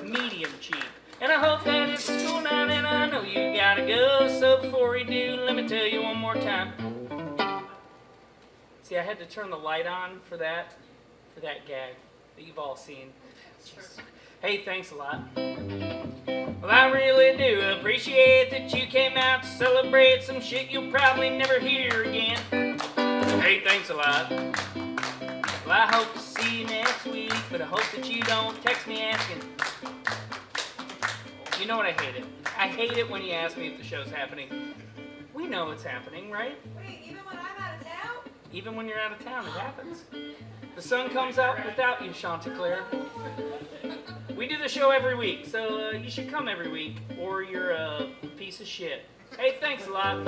medium cheap. And I hope that it's school night and I know you gotta go. So before we do, let me tell you one more time. See, I had to turn the light on for that gag that you've all seen. Jesus. Hey, thanks a lot. Well, I really do appreciate that you came out to celebrate some shit you'll probably never hear again. Hey, thanks a lot. Well, I hope to see you next week, but I hope that you don't text me asking. You know what I hate it? I hate it when you ask me if the show's happening. We know it's happening, right? Wait, even when I'm out of town? Even when you're out of town, it happens. The sun comes out without you, Chanticleer. We do the show every week, so you should come every week, or you're a piece of shit. Hey, thanks a lot.